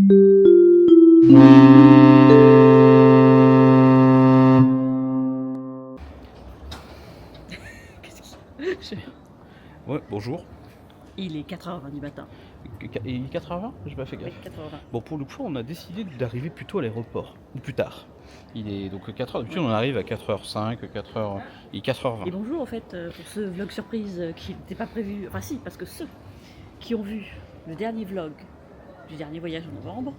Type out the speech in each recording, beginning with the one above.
Qu'est-ce qu'il y a? Ouais, bonjour. Il est 4h20 du matin. Il est 4h20? J'ai pas fait Oui, gaffe. 4h20. Bon, pour le coup, on a décidé d'arriver plutôt à l'aéroport, ou plus tard. Il est donc 4h, depuis on arrive à 4h05, 4h... Il est 4h20. Et bonjour en fait pour ce vlog surprise qui n'était pas prévu. Enfin si, parce que ceux qui ont vu le dernier vlog du dernier voyage en novembre,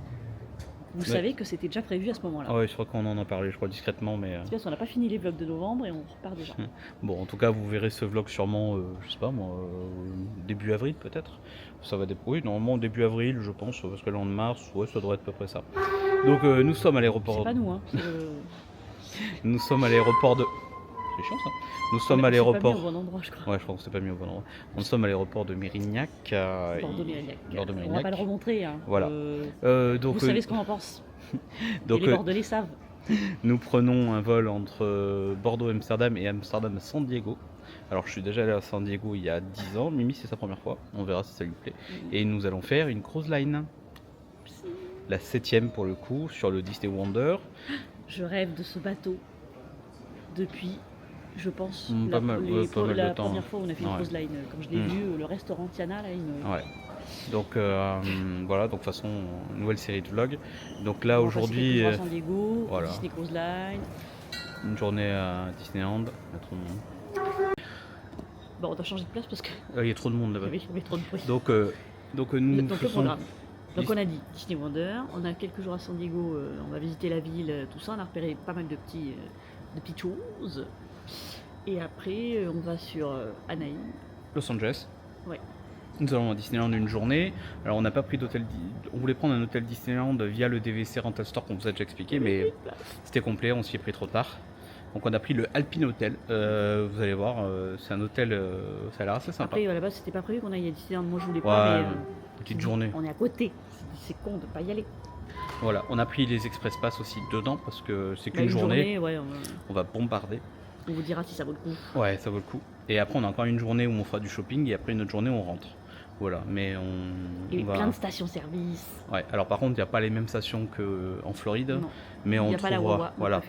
vous savez que c'était déjà prévu à ce moment-là. Ah ouais, je crois qu'on en a parlé, je crois, discrètement, mais... C'est parce qu'on n'a pas fini les vlogs de novembre et on repart déjà. Bon, en tout cas, vous verrez ce vlog sûrement, je sais pas moi, début avril peut-être. Ça va oui, normalement début avril, je pense, parce que là on est mars, ouais, ça devrait être à peu près ça. Donc nous sommes à l'aéroport. C'est pas nous, hein. Nous sommes à l'aéroport de... C'est chiant ça. Nous sommes à l'aéroport... pas mis au bon endroit, je crois. Ouais, je crois que c'était pas mis au bon endroit. Nous sommes à l'aéroport de Mérignac. Bordeaux-Mérignac. On va pas le remontrer. Hein. Voilà. Donc, vous savez ce qu'on en pense. Donc, et les Bordelais savent. Nous prenons un vol entre Bordeaux-Amsterdam et Amsterdam-San Diego. Alors je suis déjà allé à San Diego il y a 10 ans, Mimi c'est sa première fois, on verra si ça lui plaît. Et nous allons faire une cruise line. La 7ème pour le coup, sur le Disney Wonder. Je rêve de ce bateau depuis, je pense, la première fois où on a fait une cruise line. Quand je l'ai vu, le restaurant Tiana, là, Ouais. Donc voilà, donc de toute façon, nouvelle série de vlogs. Donc là aujourd'hui, San Diego, voilà. Disney Cruise Line. Une journée à Disneyland, il y a trop de monde. Bon, on doit changer de place parce que il y a trop de monde là-bas. Il y avait trop de bruit. Donc nous donc, faisons... Donc on a dit Disney Wonder, on a quelques jours à San Diego, on va visiter la ville, tout ça, on a repéré pas mal de petites choses. Et après on va sur Anaheim. Los Angeles. Ouais. Nous allons à Disneyland une journée. Alors on n'a pas pris d'hôtel, on voulait prendre un hôtel Disneyland via le DVC Rental Store qu'on vous a déjà expliqué, mais c'était complet, on s'y est pris trop tard. Donc on a pris le Alpine Hotel, vous allez voir, c'est un hôtel, ça a l'air assez sympa. Après à la base c'était pas prévu qu'on aille à Disneyland, moi je voulais pas, mais petite journée. On est à côté, c'est con de pas y aller. Voilà, on a pris les Express Pass aussi dedans parce que c'est qu'une journée, ouais, on va bombarder. On vous dira si ça vaut le coup. Ouais, ça vaut le coup. Et après on a encore une journée où on fera du shopping et après une autre journée où on rentre. Voilà, mais on va... plein de stations-service. Ouais, alors par contre il n'y a pas les mêmes stations qu'en Floride, non. Mais on trouvera... pas la Wawa, voilà.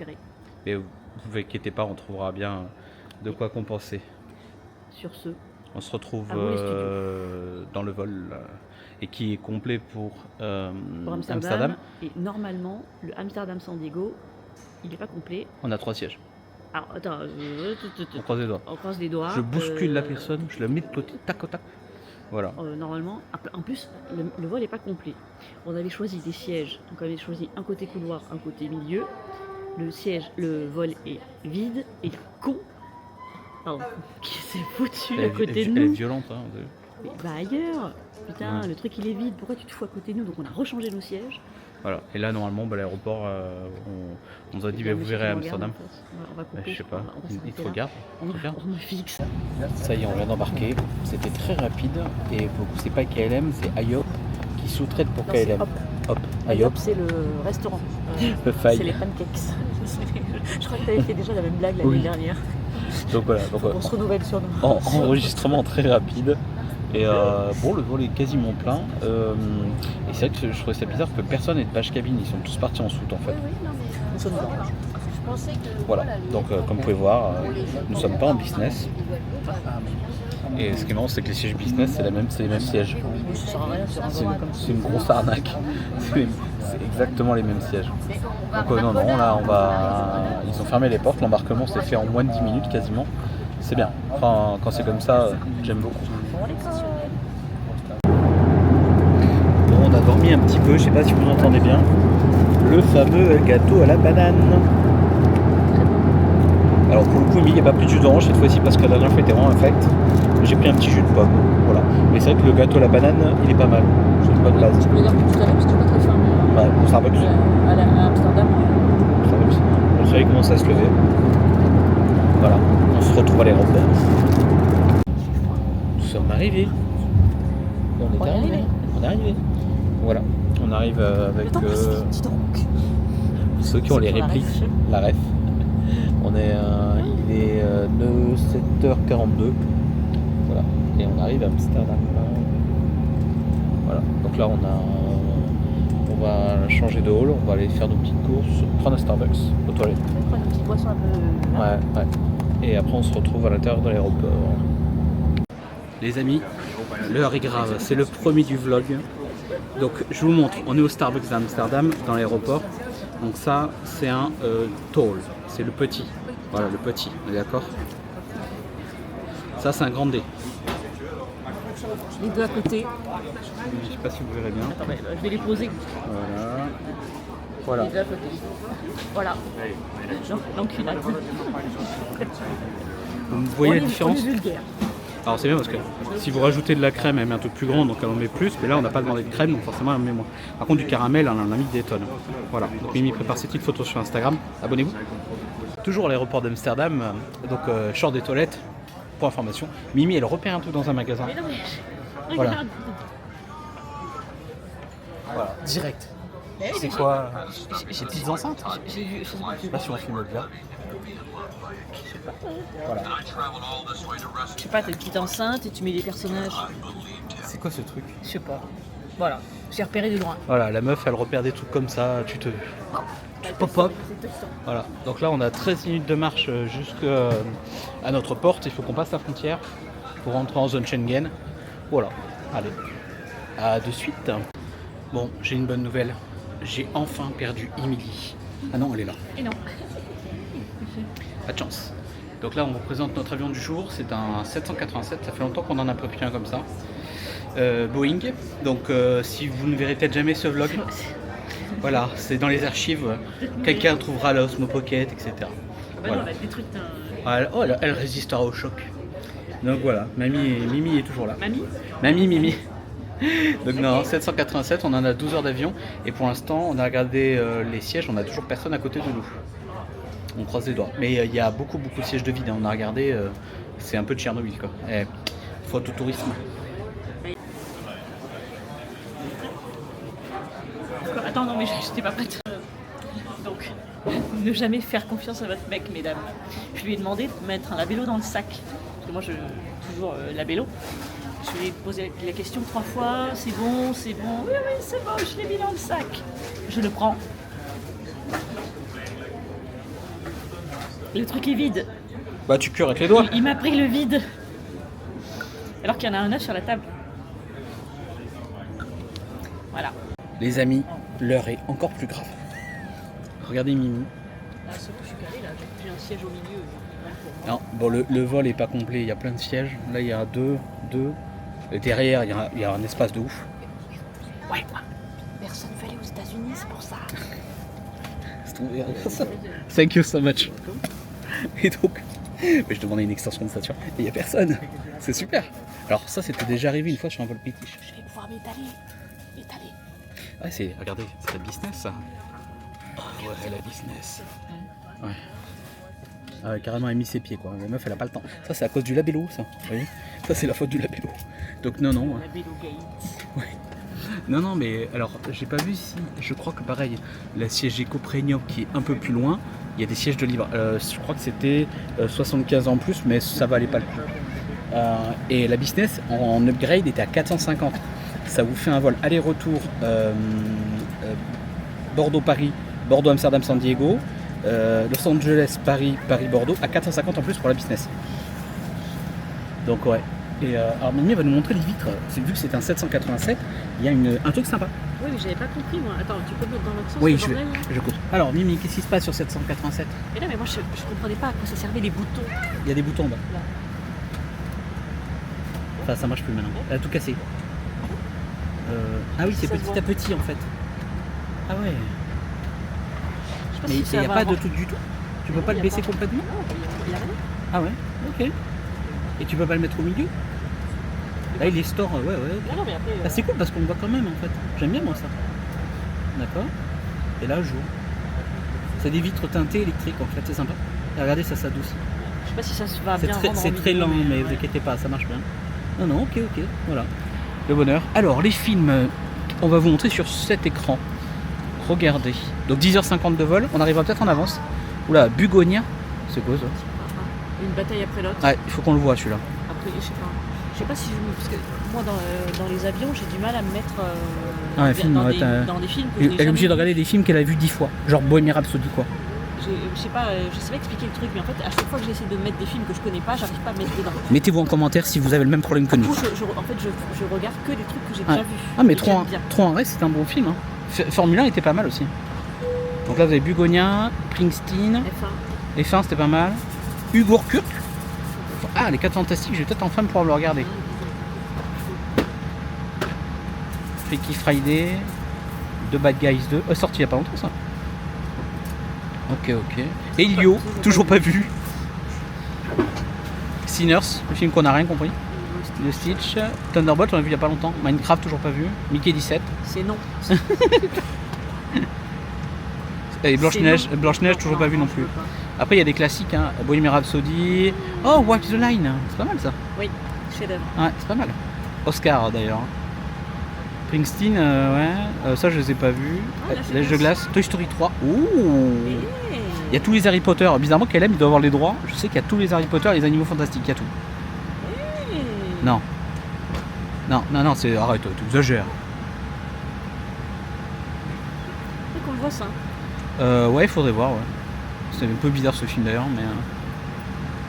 Mais vous vous inquiétez pas, on trouvera bien de quoi compenser. Sur ce, on se retrouve dans le vol et qui est complet pour Amsterdam. Et normalement, le Amsterdam-San Diego, il n'est pas complet. On a 3 sièges. Alors attends, on croise les doigts. On croise les doigts. Je bouscule la personne, je la mets de côté, tac au tac. Voilà. Normalement, en plus, le vol n'est pas complet. On avait choisi des sièges, donc on avait choisi un côté couloir, un côté milieu. Le vol est vide et le con, qui s'est foutu à côté de nous. Elle est violente, hein. Mais va ailleurs. Putain, le truc il est vide, pourquoi tu te fous à côté de nous? Donc on a rechangé nos sièges. Voilà, et là normalement l'aéroport, on nous a dit vous verrez à Amsterdam. En fait. On va couper. Je sais pas, il te regarde. On me fixe. Ça y est, on vient d'embarquer. C'était très rapide et pour le coup c'est pas KLM, c'est IOP qui sous-traite pour KLM. Hop. IOP c'est le restaurant. C'est les pancakes. Je crois que tu avais fait déjà la même blague l'année dernière. Donc voilà, on se renouvelle sur nous. Enregistrement très rapide. Et bon, le vol est quasiment plein. Et c'est vrai que je trouvais ça bizarre que personne n'est de page cabine, ils sont tous partis en soute en fait. Nous sommes blancs. Voilà, donc comme vous pouvez voir, nous ne sommes pas en business. Et ce qui est marrant, c'est que les sièges business, c'est les mêmes sièges. C'est une grosse arnaque. C'est exactement les mêmes sièges. Donc non, là ils ont fermé les portes, l'embarquement s'est fait en moins de 10 minutes quasiment. C'est bien, enfin, quand c'est comme ça, j'aime beaucoup. Bon, on a dormi un petit peu, je sais pas si vous entendez bien. Le fameux gâteau à la banane. Alors pour le coup, il n'y a pas pris de jus d'orange cette fois-ci parce que la dernière fois était vraiment infect. J'ai pris un petit jus de pomme, voilà. Mais c'est vrai que le gâteau à la banane, il est pas mal. C'est une bonne base. Tu peux dire que tout à l'heure parce que tu n'es pas très faim. Ouais, au Starbucks. À Amsterdam. Starbucks. On savait comment ça se levait. Voilà, on se retrouve à l'aéroport. Nous sommes arrivés. On est arrivé. Voilà, on arrive avec ceux qui ont les répliques, la ref. Il est 7h42. Voilà, et on arrive à Amsterdam. Voilà, donc là on va changer de hall, on va aller faire nos petites courses, prendre un Starbucks aux toilettes. On va prendre une petite boisson un peu. Ouais. Et après on se retrouve à l'intérieur de l'aéroport. Les amis, l'heure est grave, c'est le premier du vlog. Donc je vous montre, on est au Starbucks d'Amsterdam, dans l'aéroport. Donc ça, c'est un tall, c'est le petit. Voilà, le petit, on est d'accord? Ça, c'est un grand D. Les deux à côté. Je sais pas si vous verrez bien. Attends, je vais les poser. Voilà. Les deux à côté. Voilà. L'enculade. Vous voyez la différence? On est vulgaire. Alors c'est bien parce que si vous rajoutez de la crème, elle met un peu plus grande, donc elle en met plus. Mais là, on n'a pas demandé de crème, donc forcément, elle en met moins. Par contre, du caramel, elle en a mis des tonnes. Voilà. Donc Mimi prépare ses petites photos sur Instagram. Abonnez-vous. Toujours à l'aéroport d'Amsterdam, donc short des toilettes. Pour information, Mimi, elle repère un truc dans un magasin. Mais non, mais Voilà. regarde. Voilà, direct. C'est quoi? Ces petites enceintes? J'ai vu. Je sais pas si on filme bien. Voilà. Je sais pas, t'as une petite enceinte et tu mets les personnages. C'est quoi ce truc? Je sais pas. Voilà. J'ai repéré de loin. Voilà, la meuf, elle repère des trucs comme ça, tu pop. Voilà, donc là on a 13 minutes de marche jusqu'à notre porte. Il faut qu'on passe la frontière pour rentrer en zone Schengen. Voilà, allez, à de suite. Bon, j'ai une bonne nouvelle. J'ai enfin perdu Emily. Ah non, elle est là. Et non. Pas de chance. Donc là on vous présente notre avion du jour. C'est un 787, ça fait longtemps qu'on en a pas pris un comme ça. Boeing. Donc si vous ne verrez peut-être jamais ce vlog, voilà, c'est dans les archives. Quelqu'un trouvera la Osmo Pocket, etc. Bah Voilà. non, elle détruit un... Oh, elle résistera au choc. Donc voilà, Mimi est toujours là. Mimi. Donc non, 787, on en a 12 heures d'avion. Et pour l'instant, on a regardé les sièges, on n'a toujours personne à côté de nous. On croise les doigts. Mais il y a beaucoup de sièges de vide. On a regardé, c'est un peu de Tchernobyl quoi. Phototourisme. Attends, non, mais j'étais pas prête. Donc, ne jamais faire confiance à votre mec, mesdames. Je lui ai demandé de mettre un labello dans le sac. Parce que moi, je toujours labello. Je lui ai posé la question 3 fois. C'est bon. Oui, c'est bon, je l'ai mis dans le sac. Je le prends. Le truc est vide. Bah tu cures avec les doigts. Il m'a pris le vide. Alors qu'il y en a un œuf sur la table. Voilà. Les amis, l'heure est encore plus grave. Regardez Mimi. Là, ce que je suis calé, là, j'ai un siège au milieu. Non, bon, le vol est pas complet, il y a plein de sièges. Là, il y a deux. Et derrière, il y a un espace de ouf. Ouais, personne ne veut aller aux États-Unis, c'est pour ça. Thank you so much. Et donc, je demandais une extension de stature et il n'y a personne. C'est super. Alors, ça, c'était déjà arrivé une fois sur un vol british. Je vais pouvoir m'étaler. Ouais, regardez, c'est la business ça. Oh, ouais, la business. Ouais. Ah, carrément, elle a mis ses pieds quoi. La meuf, elle a pas le temps. Ça, c'est à cause du labello, ça. Vous voyez? Ça, c'est la faute du labello. Donc, non. Labello Gate. Ouais. Non, mais alors, j'ai pas vu si. Je crois que pareil, la siège Eco Premium qui est un peu plus loin, il y a des sièges de libre. Je crois que c'était 75 en plus, mais ça valait pas le coup. Et la business en upgrade était à 450. Ça vous fait un vol aller-retour Bordeaux-Paris, Bordeaux-Amsterdam-San Diego, Los Angeles-Paris, Paris-Bordeaux à 450 en plus pour la business. Donc ouais. Et alors Mimi va nous montrer les vitres. Vu que c'est un 787, il y a un truc sympa. Oui, mais j'avais pas compris moi. Attends, tu peux mettre dans l'autre sens? Oui, je coupe. Alors Mimi, qu'est-ce qui se passe sur 787? Mais là, mais moi je comprenais pas à quoi ça servait les boutons. Il y a des boutons là. Là. Enfin, ça marche plus maintenant. Elle a tout cassé. Ah oui, c'est petit à petit en fait. Ah ouais. Je sais pas Mais si il ça n'y a va pas avoir- de tout du tout. Tu peux pas Il le y a baisser pas. complètement? Non, il y a rien. Ah ouais, ok. Et tu peux pas le mettre au milieu? Là il est store, ouais. Non, mais après. Ah, c'est cool parce qu'on le voit quand même en fait. J'aime bien moi ça. D'accord. Et là jour. C'est des vitres teintées électriques en fait, c'est sympa. Et regardez, ça s'adoucit. Je sais pas si ça se va C'est bien très, rendre en c'est très vidéo, lent, mais vous inquiétez pas, ça marche bien. Non, ok, voilà. Le bonheur. Alors, les films, on va vous montrer sur cet écran. Regardez. Donc 10h50 de vol, on arrivera peut-être en avance. Oula, Bugonia. C'est quoi ça? Une bataille après l'autre. Ah, il faut qu'on le voit celui-là. Après, je sais pas. sais pas si parce que moi dans les avions j'ai du mal à me mettre dans des films que Elle est obligée de regarder des films qu'elle a vus 10 fois, genre Bohemian Rhapsody quoi. Je sais pas expliquer le truc, mais en fait à chaque fois que j'essaie de mettre des films que je connais pas, j'arrive pas à me mettre dedans. Mettez-vous en commentaire si vous avez le même problème que nous. Du coup, je regarde que des trucs que j'ai déjà vus. Ah mais 3 en reste c'est un bon film. Hein. Formule 1 était pas mal aussi. Donc là vous avez Bugonia, Springsteen, F1 c'était pas mal. Hugo Kurt. Ah les 4 Fantastiques, je vais peut-être enfin pouvoir le regarder. Freaky Friday, The Bad Guys 2, sorti il y a pas longtemps ça. Ok. Elio, toujours pas vu. Sinners, le film qu'on a rien compris. Le Stitch, Thunderbolt on l'a vu il y a pas longtemps. Minecraft toujours pas vu. Mickey 17. C'est non. Et Blanche-Neige toujours pas vu non plus. Après il y a des classiques, hein. Bohemian Rhapsody. Oh Walk the Line, c'est pas mal ça. Oui, chef-d'œuvre. Ouais, c'est pas mal. Oscar d'ailleurs. Springsteen, ça je les ai pas vus. L'âge de glace, Toy Story 3. Ouh. Il y a tous les Harry Potter. Bizarrement, KLM il doit avoir les droits. Je sais qu'il y a tous les Harry Potter, les animaux fantastiques, il y a tout. Non, c'est. Arrête, tu exagères. C'est qu'on le voit ça. Ouais, il faudrait voir, ouais. C'est un peu bizarre ce film d'ailleurs, mais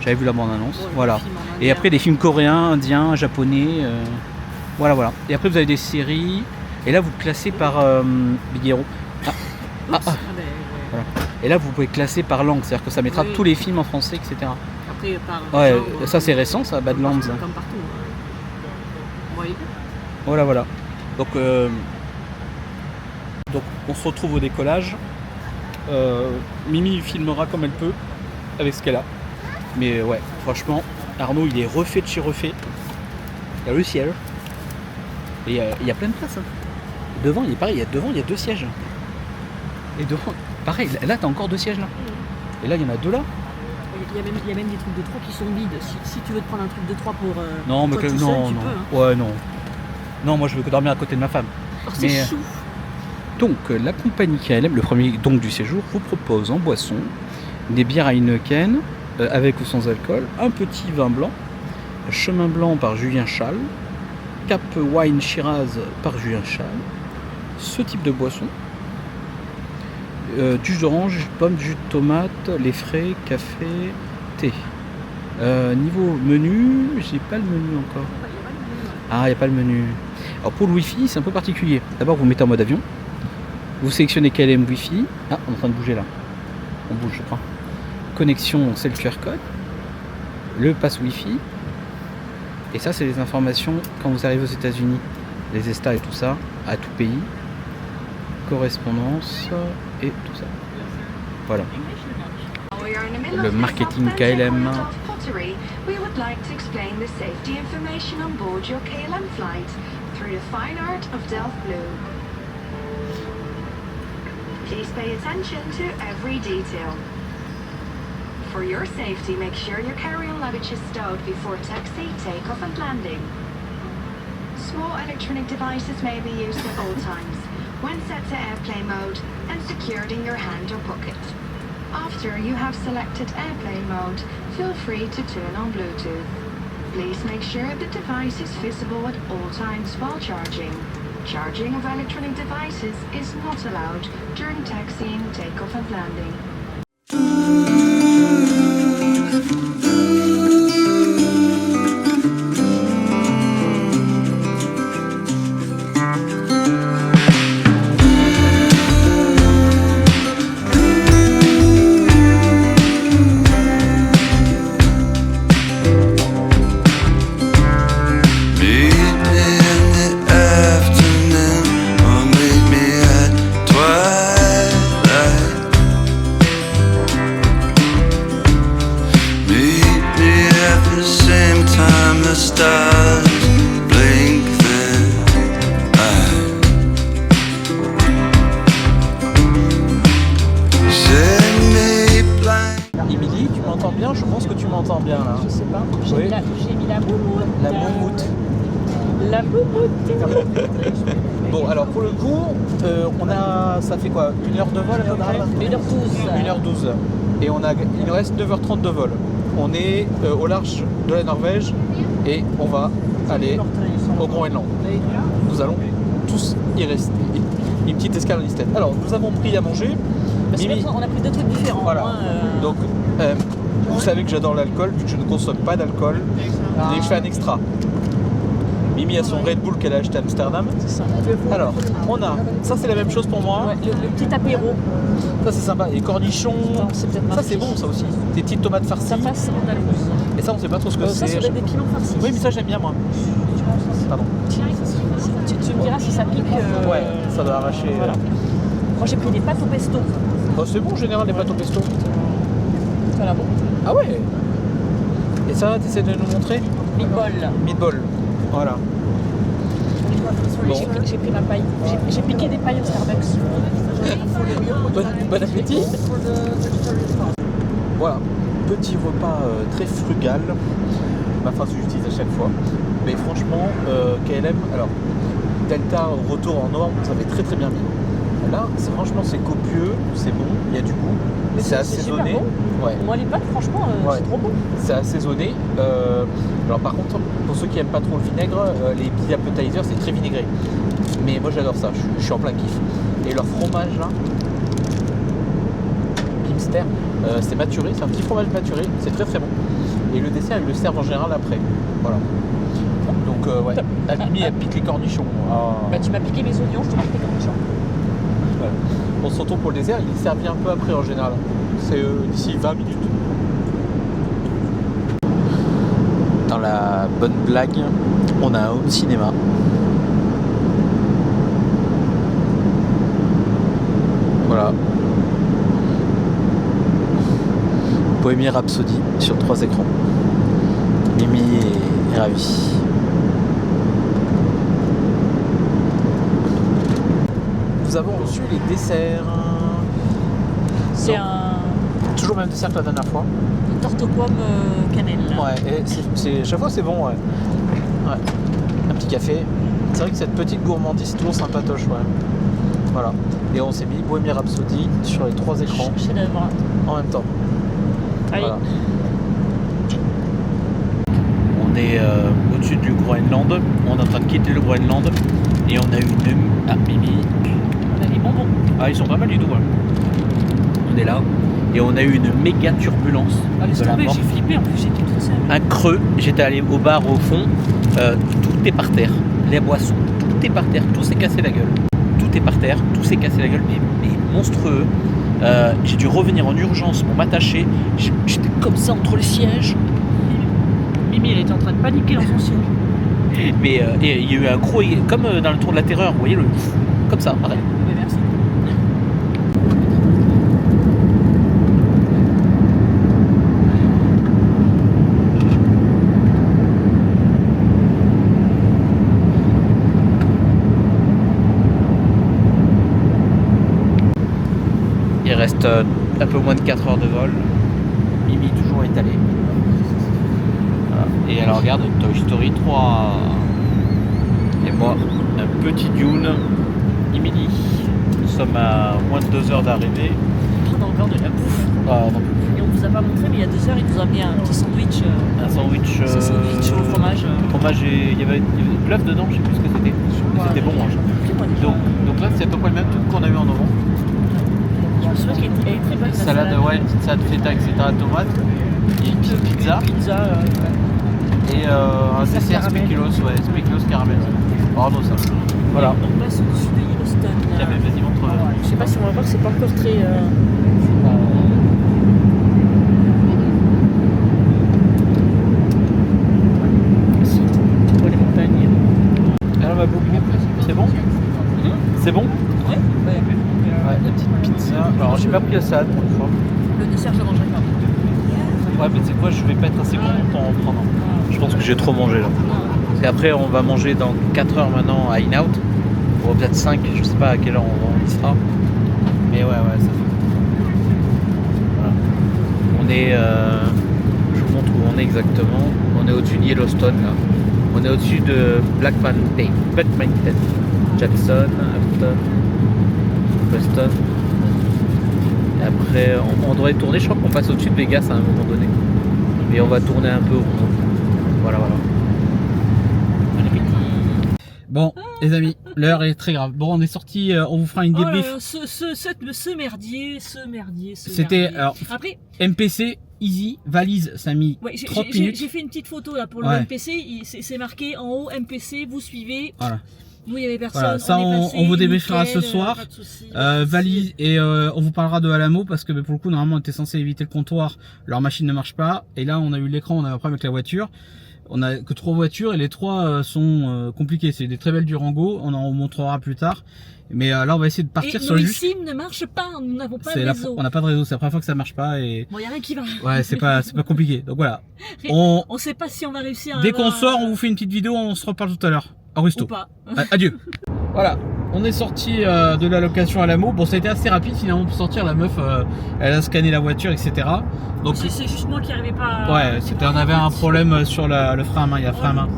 j'avais vu la bande-annonce. Ouais, voilà. Et après des films coréens, indiens, japonais. Voilà. Et après vous avez des séries. Et là vous classez par Big Hero. Voilà. Et là vous pouvez classer par langue, c'est-à-dire que ça mettra tous les films en français, etc. Après par genre, ça c'est récent ça, Badlands. Comme partout. Oui. Voilà. Donc on se retrouve au décollage. Mimi filmera comme elle peut avec ce qu'elle a. Mais ouais, franchement, Arnaud il est refait de chez refait. Il y a le ciel. Et il y a plein de places. Hein. Devant, il est pareil, il y a 2 sièges. Et devant, pareil, là t'as encore 2 sièges là. Et là il y en a 2 là. Il y a même des trucs de 3 qui sont vides. Si tu veux te prendre un truc de 3 pour. Non, mais toi, non, seul, non. tu peux, hein. Ouais, non. Non, moi je veux que dormir à côté de ma femme. Oh, c'est chou. Donc la compagnie KLM, le premier donc du séjour, vous propose en boisson des bières Heineken avec ou sans alcool, un petit vin blanc, Chemin Blanc par Julien Chal, Cap Wine Shiraz par Julien Chal, ce type de boisson, jus d'orange, pomme, jus de tomate, lait frais, café, thé. Niveau menu, j'ai pas le menu encore. Ah, il n'y a pas le menu. Alors pour le Wi-Fi, c'est un peu particulier. D'abord, vous mettez en mode avion. Vous sélectionnez KLM Wi-Fi. Ah, on est en train de bouger là. On bouge, je crois. Connexion, c'est le QR code. Le pass Wi-Fi. Et ça, c'est les informations quand vous arrivez aux États-Unis. Les ESTA et tout ça, à tout pays. Correspondance et tout ça. Voilà. Le marketing KLM. We would like to explain the safety information on board your KLM flight through the fine art of Delft Blue. Please pay attention to every detail. For your safety, make sure your carry-on luggage is stowed before taxi, takeoff and landing. Small electronic devices may be used at all times, when set to airplane mode and secured in your hand or pocket. After you have selected airplane mode, feel free to turn on Bluetooth. Please make sure the device is visible at all times while charging. Charging of electronic devices is not allowed during taxiing, takeoff and landing. Émilie, tu m'entends bien? Je pense que tu m'entends bien là. Je sais pas. J'ai Oui. mis la moumoute. La moumoute. La moumoute. Bon, alors pour le coup, ça fait quoi? 1 heure de vol à peu près? 1h12. 1h12. Et il nous reste 9h30 de vol. On est au large de la Norvège et on va aller au Groenland. Nous allons tous y rester. Une petite escale en Islande. Alors, nous avons pris à manger. Mimi, on a pris deux trucs différents. voilà. Donc, vous savez que j'adore l'alcool, vu que je ne consomme pas d'alcool, j'ai fait un extra. Mimi a son Red Bull qu'elle a acheté à Amsterdam. C'est ça. Alors, on a, ça c'est la même chose pour moi. Ouais, le petit apéro. Ça c'est sympa. Et cornichons, Attends, c'est peut-être ça marqué. c'est bon ça aussi. Des petites tomates farcies. Ça passe andalouse. Et ça on sait pas trop ce que Ça, c'est. ça doit être des piments farcis. Oui mais ça j'aime bien moi. Pardon. Tu me diras si ça pique. Ouais, ça doit arracher. Voilà. Moi j'ai pris des pâtes au pesto. Oh, c'est bon en général les pâtes au pesto. Voilà, bon. Ah ouais. Et ça, tu essaies de nous montrer? Meatball. Meatball. Voilà. Bon. J'ai pris ma paille. J'ai piqué des pailles au Starbucks. Bon appétit. Voilà, petit repas très frugal. Ma phrase que j'utilise à chaque fois. Mais franchement, KLM, alors Delta retour en novembre, ça fait très très bien mis. Là, franchement, c'est copieux, c'est bon, il y a du goût. Et c'est assaisonné. Bon. Ouais. Moi les pâtes, franchement, Ouais. c'est trop bon. C'est assaisonné. Alors par contre, pour ceux qui n'aiment pas trop le vinaigre, les petits appetizers c'est très vinaigré. Mais moi j'adore ça, je suis en plein kiff. Et leur fromage là, Pimster, c'est maturé, c'est un petit fromage maturé, c'est très très bon. Et le dessert ils le servent en général après. Voilà. Donc ouais, la Mimi elle pique les cornichons. Ah. Bah, tu m'as piqué mes oignons, je te marque les cornichons. Voilà. On se retrouve pour le dessert, il est servi un peu après en général. C'est d'ici 20 minutes. Dans la bonne blague, on a un home cinéma. Voilà. Bohemian Rhapsody sur 3 écrans. Mimi est ravie. Nous avons reçu les desserts. C'est Donc, un toujours le même dessert que la dernière fois. tarte aux pommes cannelle. Ouais, et chaque fois c'est bon, ouais. Ouais. Un petit café. C'est vrai que cette petite gourmandise c'est toujours sympatoche, ouais. Voilà. Et on s'est mis Bohemian Rhapsody sur les 3 écrans Chef d'œuvre. en même temps. Allez. Voilà. On est au-dessus du Groenland. On est en train de quitter le Groenland. Et on a une... Ah, Mimi. On a les bonbons. Ah, ils sont pas mal du tout, ouais. On est là. Et on a eu une méga turbulence de la mort. J'ai flippé, en plus j'étais toute seule. Un creux, j'étais allé au bar au fond, tout est par terre, les boissons, tout est par terre, tout s'est cassé la gueule. Tout est par terre, tout s'est cassé la gueule, mais monstrueux. J'ai dû revenir en urgence pour m'attacher, j'étais comme ça entre les sièges. Mimi, elle était en train de paniquer dans son siège. Mais et il y a eu un gros, comme dans le tour de la terreur, vous voyez, comme ça, pareil. Mais merci. Il reste un peu moins de 4 heures de vol. Mimi toujours étalée. Voilà. Et elle regarde Toy Story 3. Et moi, un petit Dune, midi. Nous sommes à moins de 2 heures d'arrivée. On a encore de la bouffe. Ah, non. Et on vous a pas montré, mais il y a 2 heures, il nous a amené un petit sandwich. Un sandwich. Un sandwich au fromage. Fromage et il y avait du bluff dedans, je sais plus ce que c'était. Mais c'était bon. Hein. Donc là, c'est à peu près le même truc qu'on a eu en novembre. Je me souviens qu'elle est très bonne. la Salade, ouais, une petite salade feta, etc. Tomate. Et une petite pizza. Pizza. Et un dessert caramel. spéculoos, ouais, spéculoos caramel. Bravo ça. Voilà. On passe au-dessus de Yellowstone. Tiens, mais vas-y, montre. Je sais pas si on va voir, c'est pas encore très. Si, pour les montagnes. Alors ma boucle, c'est bon? C'est bon? Ouais. Ouais, la petite pizza. Alors j'ai pas pris la salade pour une fois. Le dessert, je ne mangerai pas. Ouais, mais c'est quoi, je vais pas être assez content en prenant. Je pense que j'ai trop mangé là. Et après, on va manger dans 4 heures maintenant à In-Out. Ou peut-être 5, je sais pas à quelle heure on y sera. Mais ouais, ça fait. Voilà. On est. Je vous montre où on est exactement. On est au-dessus de Yellowstone là. On est au-dessus de Black Mountain, Jackson, Hampton, Preston. Et après, on devrait tourner. Je crois qu'on passe au-dessus de Vegas à un moment donné. Mais on va tourner un peu au rond. Voilà. Bon, les amis, l'heure est très grave. Bon, on est sorti, on vous fera une Oh là débrief. là, ce merdier. C'était alors Après, MPC easy, valise, ça a mis ouais, 30 minutes. j'ai fait une petite photo là pour le Ouais. MPC. C'est marqué en haut MPC, vous suivez. Voilà. Nous, il y avait personne. Voilà, ça, est passé, on vous débriefera nickel, ce soir. pas de soucis, Valise et on vous parlera de Alamo parce que pour le coup normalement on était censé éviter le comptoir, leur machine ne marche pas et là on a eu l'écran, on a un problème avec la voiture. On a que 3 voitures et les 3 sont compliquées, c'est des très belles Durango, on en montrera plus tard. Mais là on va essayer de partir et sur le SIM ne marche pas, nous n'avons pas de c'est réseau. on n'a pas de réseau, c'est la première fois que ça marche pas et Bon, il n'y a rien qui va. ouais c'est pas compliqué. Donc voilà. On sait pas si on va réussir à Dès qu'on avoir, sort, on vous fait une petite vidéo, on se reparle tout à l'heure. Aristo. ou pas. Adieu. Voilà, on est sorti de la location à Alamo. Bon, ça a été assez rapide finalement pour sortir. La meuf, elle a scanné la voiture, etc. Donc, C'est juste moi qui n'arrivais pas. ouais, on avait un problème sur le frein à main. Il y a frein à main.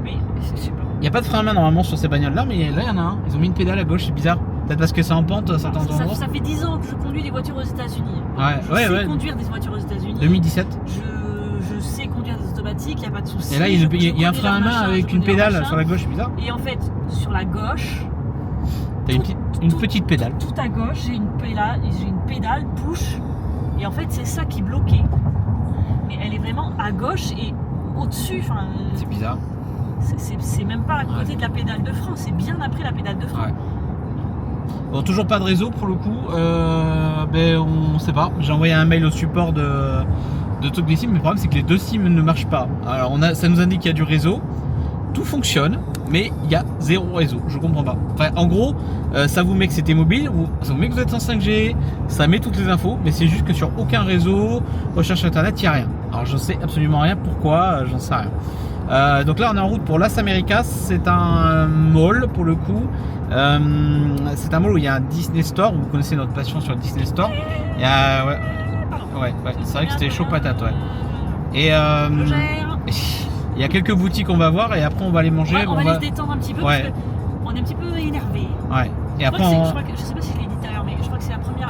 Mais je sais pas. Il n'y a pas de frein à main normalement sur ces bagnoles là, mais là il y en a un. Ils ont mis une pédale à gauche, c'est bizarre. Peut-être parce que c'est en pente, ça tente en Ça fait 10 ans que je conduis des voitures aux États-Unis. Je Ouais, sais ouais. conduire des voitures aux États-Unis. 2017. Je sais conduire des automatiques, il n'y a pas de souci. Et là, il y a un frein à main avec une pédale sur la gauche, c'est bizarre. Et en fait, sur la gauche, T'as une petite pédale. tout à gauche, j'ai une pédale push. Et en fait, c'est ça qui bloquait. Mais elle est vraiment à gauche et au-dessus. Enfin, C'est bizarre. c'est même pas à côté de la pédale de frein, c'est bien après la pédale de frein. Ouais. Bon, toujours pas de réseau pour le coup. On sait pas. J'ai envoyé un mail au support de toutes les SIM, mais le problème c'est que les 2 SIM ne marchent pas. Alors ça nous indique qu'il y a du réseau, tout fonctionne, mais il y a 0 réseau. Je comprends pas. Enfin, en gros, ça vous met que c'était mobile, ça vous met que vous êtes en 5G, ça met toutes les infos, mais c'est juste que sur aucun réseau, recherche internet, il n'y a rien. Alors je sais absolument rien pourquoi, j'en sais rien. Donc là on est en route pour Las Americas, c'est un mall pour le coup. C'est un mall où il y a un Disney Store, vous connaissez notre passion sur le Disney Store. Il y a, ouais, c'est vrai que c'était chaud patate, ouais. Et Je gère. il y a quelques boutiques qu'on va voir et après on va aller manger. On va aller se détendre un petit peu Ouais. parce qu'on est un petit peu énervé. Ouais. Et Je après je sais pas si je l'ai dit tout à l'heure, mais je crois que c'est la première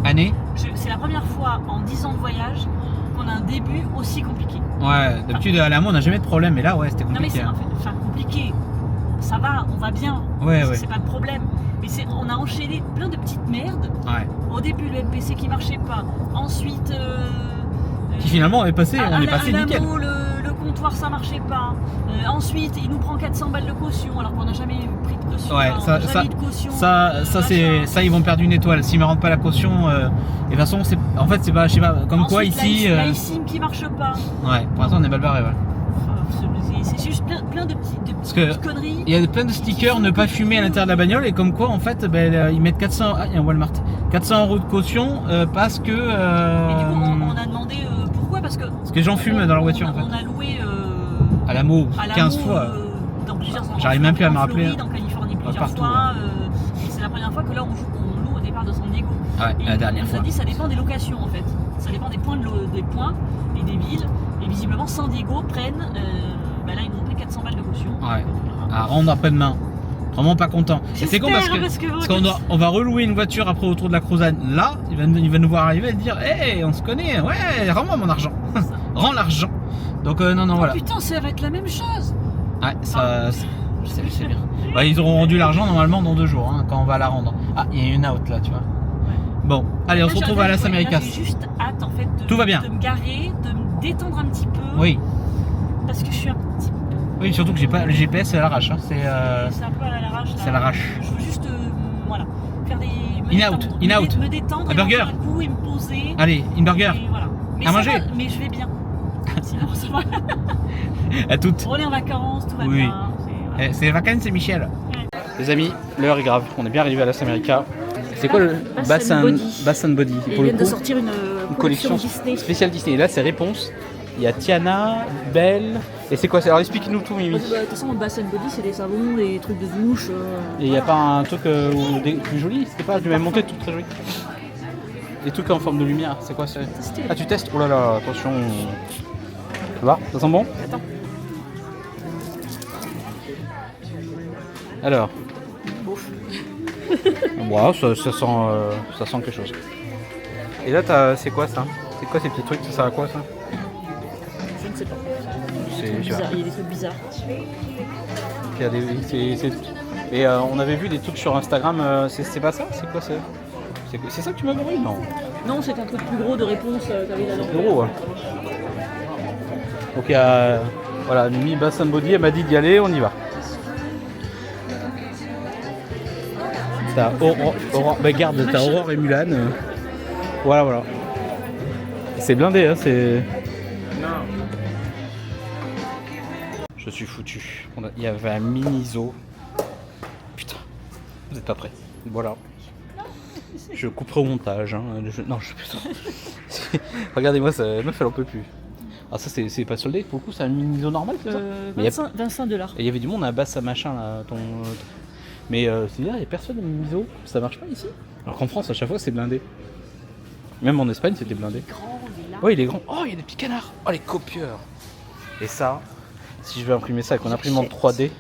année. C'est la première fois en 10 ans de voyage qu'on a un début aussi compliqué. Ouais, d'habitude à Alamo on n'a jamais de problème, mais là ouais c'était Non mais compliqué. c'est enfin compliqué. Ça va, on va bien. Ouais. C'est pas de problème. Mais on a enchaîné plein de petites merdes. Ouais. Au début le MPC qui marchait pas. Ensuite Qui finalement est passé, on est passé nickel. Alamo, le comptoir ça marchait pas. Ensuite il nous prend 400 balles de caution alors qu'on n'a jamais pris de caution. Ouais, on ça, n'a jamais eu de caution. Ça ils vont perdre une étoile s'ils me rendent pas la caution. Et de toute façon en fait c'est pas, je sais pas, comme quoi Ensuite, ici. La eSIM qui marche pas. Ouais, pour l'instant on est mal barré. Ouais. C'est juste plein de Parce que petites conneries. il y a plein de stickers ne pas fumer à l'intérieur de la bagnole et comme quoi en fait ils mettent 400. Ah, il y a un Walmart. 400 € de caution parce que. Et du coup on a demandé pourquoi parce que les gens fument dans leur voiture en fait. On a loué À Alamo 15 Alamo, fois. dans plusieurs endroits. J'arrive même plus à me rappeler. En Californie plusieurs Partout, fois. Et c'est la première fois que là on loue au départ de San Diego. Ouais, Et la dernière on nous a fois. dit ça dépend des locations en fait. Ça dépend des points et des villes. Et visiblement San Diego prennent. Là ils nous ont pris 400 balles de caution. Ouais. À rendre après-demain. Vraiment pas content. Et c'est con parce qu'on va relouer une voiture après autour de la Crozane. Là, il va nous voir arriver et dire hey, on se connaît, ouais, rends-moi mon argent. Rends l'argent. Donc non, voilà. Putain, ça va être la même chose. Ouais, ça. Je sais bien. Ouais, ils auront rendu l'argent normalement dans 2 jours, hein, quand on va la rendre. Ah, il y a une out là, tu vois. Bon, allez, on se retrouve à Las Americas. J'ai juste hâte en fait Tout va bien. De me garer, de me détendre un petit peu. Oui. Parce que je suis un petit peu. Oui, surtout que j'ai pas le GPS à l'arrache. Hein. C'est un peu à l'arrache. C'est à l'arrache. Je veux juste voilà, faire des. In out. Me détendre, un burger. Un coup et me poser. Allez, une burger. Et voilà. Mais à manger. Mais je vais bien. Sinon, ça va. À toutes. On est en vacances, tout va Oui. bien. Voilà. C'est les vacances, c'est Michel. Ouais. Les amis, l'heure est grave. On est bien arrivé à Las Americas. C'est quoi le Bass and Body? Ils viennent de sortir une collection Disney. Spéciale Disney. Et là, c'est Réponse. Il y a Tiana, Belle. Et c'est quoi? Alors explique-nous tout, Mimi. De toute façon, le Bass and Body, c'est des savons, des trucs de douche. Et il n'y a pas un truc plus joli? C'était pas du même monté, tout très joli. Des trucs en forme de lumière, c'est quoi ça? Ah, tu testes? Oh là là, attention. Ça va? Ça sent bon? Attends. Alors. Bouffe. Wow, ça sent quelque chose. Et là, c'est quoi ça? C'est quoi ces petits trucs? Ça sert à quoi ça? Je ne sais pas. C'est bizarre. Il y a des trucs bizarres. qu'il y a Et on avait vu des trucs sur Instagram, c'est pas ça? C'est quoi c'est ça que tu m'as envoyé? Non. Non, c'est un truc plus gros de réponse t'avais là. C'est gros, ouais. Donc il y a voilà, Mimi Bassin Body, elle m'a dit d'y aller, on y va. T'as bah garde, t'as Aurore et Mulan. Voilà. C'est blindé, hein, c'est... Je suis foutu. Il y avait un mini-zoo. Putain, vous êtes pas prêts. Voilà. Je couperai au montage. Hein. Non, regardez-moi, ça meuf, elle en peut plus. Ah, ça, c'est pas soldé, pour le coup, c'est un mini-zoo normal, c'est ça? 25 $. Et il y avait du monde à Basse à machin, là. Mais c'est-à-dire, il n'y a personne au mini-zoo. Ça marche pas ici? Alors qu'en France, à chaque fois, c'est blindé. Même en Espagne, c'était blindé. Ouais, il est grand. Oh, il y a des petits canards. Oh, les copieurs. Et ça, si je veux imprimer ça avec mon imprimante 3D.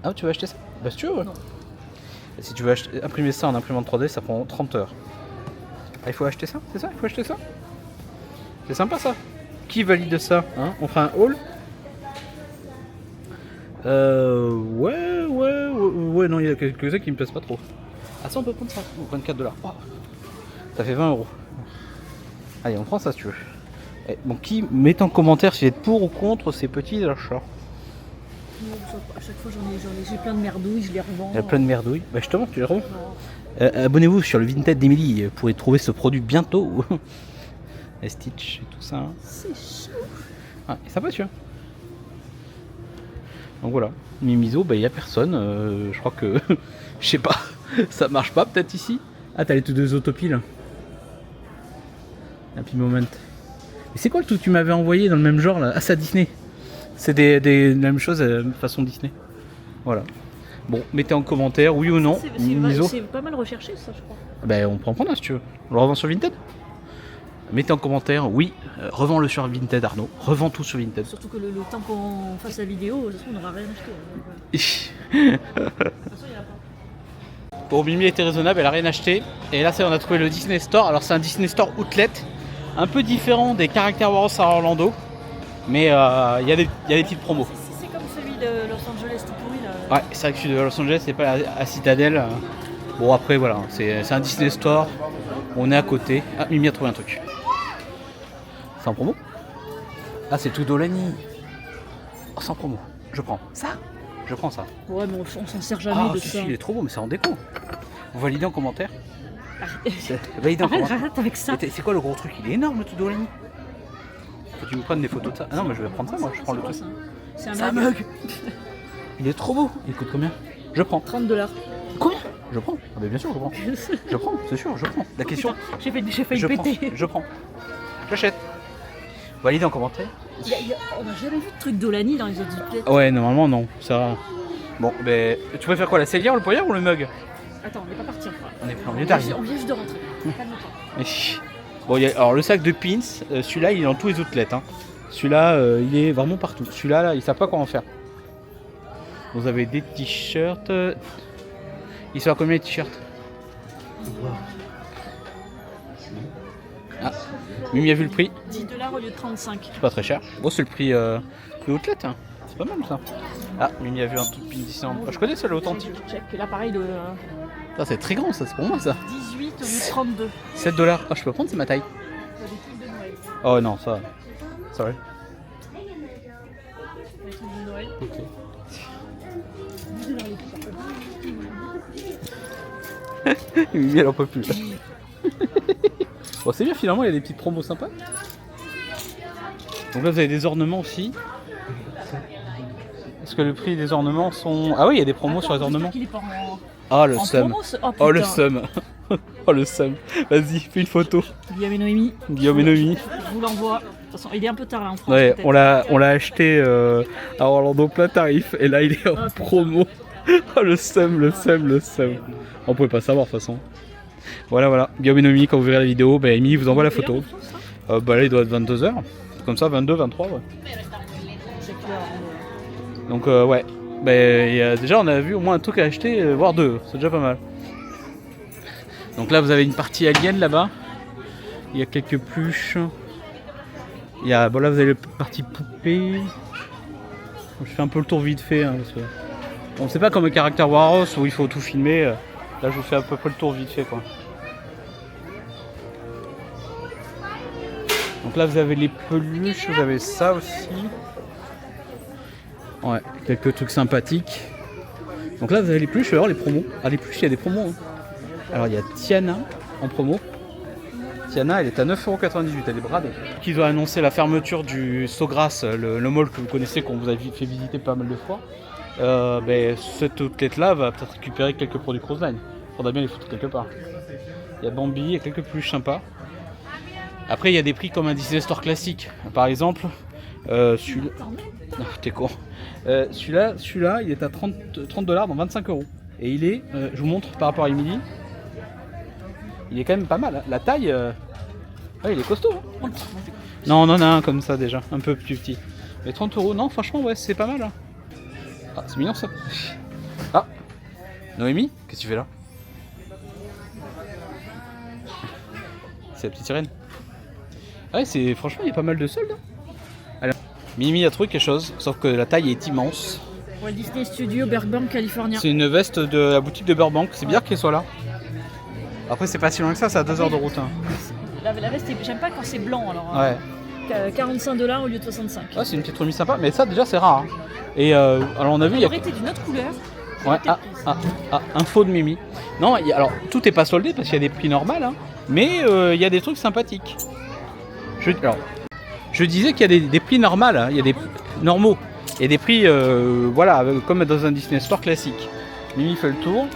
Ah, tu veux acheter ça? Bah, si tu veux, ouais. Et si tu veux imprimer ça en imprimante 3D, ça prend 30 heures. Ah, il faut acheter ça? C'est ça? Il faut acheter ça? C'est sympa ça. Qui valide ça? Hein? On fera un haul? Ouais, non, il y a quelques-uns qui me plaisent pas trop. Ah, ça, on peut prendre ça. 24 $. Oh. Ça fait 20 €. Allez, on prend ça si tu veux. Et, bon, qui met en commentaire si vous êtes pour ou contre ces petits achats? À chaque fois, j'ai plein de merdouilles, je les revends. Il y a plein de merdouilles. Bah, justement, tu les revends. Abonnez-vous sur le Vinted d'Emilie pour y trouver ce produit bientôt. Les Stitch et tout ça. Hein. C'est chaud. Ah, c'est sympa, tu vois. Donc voilà. Mimizo, bah, il n'y a personne. Je crois que. Je sais pas. Ça marche pas peut-être ici. Ah, t'as les deux autopiles. Happy Moment. Mais c'est quoi le tout que tu m'avais envoyé dans le même genre là? Ah, c'est à Disney. C'est des mêmes choses façon Disney. Voilà. Bon, mettez en commentaire oui ou non. C'est pas mal recherché ça, je crois. Ben, on peut en prendre un si tu veux. On le revend sur Vinted. Mettez en commentaire oui, revends-le sur Vinted Arnaud. Revends tout sur Vinted. Surtout que le temps qu'on fasse la vidéo, de toute façon on n'aura rien acheté. De toute façon, il y en a pas. Pour Mimi était raisonnable, elle a rien acheté. Et là, on a trouvé le Disney Store. Alors, c'est un Disney Store Outlet, un peu différent des Character Wars à Orlando. Mais il y a des petites promos. C'est comme celui de Los Angeles tout pourri là. Ouais, c'est vrai que celui de Los Angeles, c'est pas à Citadel. Bon, après, voilà, c'est un Disney Store. On est à côté. Ah, Mimi a trouvé un truc. C'est en promo? Ah, c'est tout Dolani. Oh, c'est en promo. Je prends. Ça? Je prends ça. Ouais, mais on s'en sert jamais de si, ça. Si, il est trop beau, mais c'est en déco. Vous validez en commentaire? Arrête avec ça. C'est quoi le gros truc? Il est énorme le tout Dolani. Faut que tu me prennes des photos de ça. Ah non, mais je vais prendre ça, moi. Je prends le truc. C'est un mug. Il est trop beau. Il coûte combien? Je prends. 30 $. Combien? Je prends. Ah bah bien sûr, je prends. Je prends, c'est sûr, je prends. La question. J'ai failli péter. Je prends. J'achète. Validez en commentaire. On n'a jamais vu de truc Dolani dans les autres outlets. Ouais, normalement non. Ça. Bon, ben. Tu préfères quoi? La Célière, le poignard ou le mug? Attends, on n'est pas parti encore. On vient d'arriver. On vient juste de rentrer. Calme-toi. Bon, alors le sac de pins, celui-là il est dans tous les outlets. Hein. Celui-là il est vraiment partout. Celui-là, là, ils savent pas quoi en faire. Vous avez des t-shirts. Ils sont à combien les t-shirts? Ah, Mimi a vu le prix. 10 $ au lieu de 35. C'est pas très cher. Bon, c'est le prix outlet. Hein. C'est pas mal ça. Ah, Mimi a vu un tout pin Disneyland. Je connais ça, l'authentique. Check l'appareil de. Ça, c'est très grand, ça, c'est pour moi ça. 18 au lieu de 32. 7 $. Oh, je peux prendre, c'est ma taille. Oh non, ça. Sorry. Ok. Mimi, elle en peut plus. Bon, c'est bien, finalement, il y a des petites promos sympas. Donc là, vous avez des ornements aussi. Est-ce que le prix des ornements sont... Ah oui, il y a des promos sur les ornements. Ah, le seum. Oh, le seum. Oh, le seum. Vas-y, fais une photo. Guillaume et Noémie. Guillaume et Noémie. Je vous l'envoie. De toute façon, il est un peu tard là en France. Ouais, on l'a acheté à Orlando plein tarif. Et là, il est en promo. Oh, le seum, le seum, le seum. On pouvait pas savoir de toute façon. Voilà. Guillaume et Noémie, quand vous verrez la vidéo, bah, Amy vous envoie la photo. Bah là, il doit être 22h. Comme ça, 22, 23, ouais. Donc, ouais. Bah, déjà, on a vu au moins un truc à acheter, voire deux. C'est déjà pas mal. Donc là, vous avez une partie alien là-bas. Il y a quelques pluches. Il y a, bon là, vous avez la partie poupée. Je fais un peu le tour vite fait. Hein, parce que Bon, c'est pas comme un caractère Waros où il faut tout filmer. Là, je vous fais à peu près le tour vite fait, quoi. Donc là, vous avez les peluches, vous avez ça aussi. Ouais, quelques trucs sympathiques. Donc là, vous avez les peluches, alors les promos. Ah, les peluches, il y a des promos. Hein. Alors, il y a Tiana en promo. Tiana, elle est à 9,98 €, elle est bradée. Ils ont annoncé la fermeture du Sogras, le mall que vous connaissez, qu'on vous a fait visiter pas mal de fois. Cette outlet-là va peut-être récupérer quelques produits Crossline. Faudra bien les foutre quelque part. Il y a Bambi, il y a quelques peluches sympas. Après, il y a des prix comme un Disney Store classique. Par exemple, celui-là. Oh, t'es con. Celui-là, il est à 30 $, donc 25 €. Et il est, je vous montre par rapport à Emily, il est quand même pas mal. Hein. La taille, ouais, il est costaud. Hein. Non, on en a un comme ça déjà, un peu plus petit. Mais 30 €, non, franchement, ouais, c'est pas mal. Hein. Ah, c'est mignon ça. Ah, Noémie, qu'est-ce que tu fais là? C'est la petite sirène. Ouais, c'est franchement, il y a pas mal de soldes. Hein. Alors, Mimi a trouvé quelque chose, sauf que la taille est immense. Walt Disney Studio, Burbank, California. C'est une veste de la boutique de Burbank, c'est bien qu'elle soit là. Après, c'est pas si loin que ça, c'est à 2 heures de route. Hein. La veste, j'aime pas quand c'est blanc alors. Ouais. 45 $ au lieu de 65. Ouais, c'est une petite remise sympa, mais ça déjà c'est rare. Hein. Et alors on a vu, il y a. été d'une autre couleur. Ouais, info de Mimi. Non, alors tout est pas soldé parce qu'il y a des prix normaux, hein, mais il y a des trucs sympathiques. Je disais qu'il y a des prix normaux, hein, il y a des normaux. Et des prix, voilà, comme dans un Disney Store classique. Mimi fait le tour.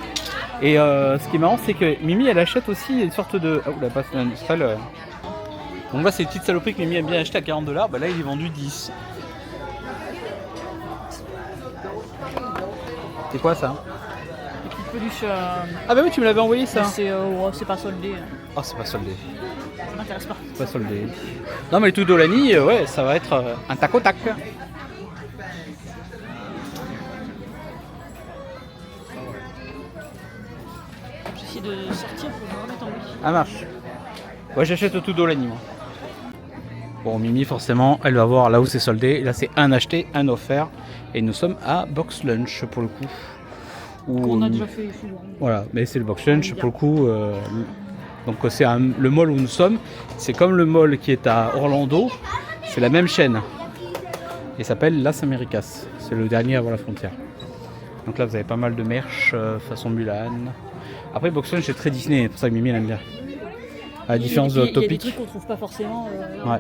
Et ce qui est marrant, c'est que Mimi, elle achète aussi une sorte de... Ah, la passe industrielle. Donc là, c'est une petite saloperie que Mimi aime bien acheter à 40 $. Bah là, il est vendu 10. C'est quoi ça? Une petite peluche. Ah bah oui, tu me l'avais envoyé ça. C'est pas soldé. Oh, c'est pas soldé. Ça m'intéresse pas. C'est pas soldé. Non, mais le tout d'Olani, ouais, ça va être un tac au tac. J'essaie de sortir pour me remettre en vie. Ah, marche. Ouais, j'achète tout d'Olani, moi. Bon, Mimi, forcément, elle va voir là où c'est soldé. Là, c'est un acheté, un offert. Et nous sommes à Box Lunch, pour le coup. On a déjà fait souvent. Voilà, mais c'est le Box Lunch, pour le coup. Donc, c'est le mall où nous sommes. C'est comme le mall qui est à Orlando. C'est la même chaîne. Il s'appelle Las Americas. C'est le dernier avant la frontière. Donc là, vous avez pas mal de merch façon Mulan. Après, Box Lunch, c'est très Disney. C'est pour ça que Mimi, elle aime bien. À la différence de Topic. Il y a des trucs qu'on trouve pas forcément. Ouais.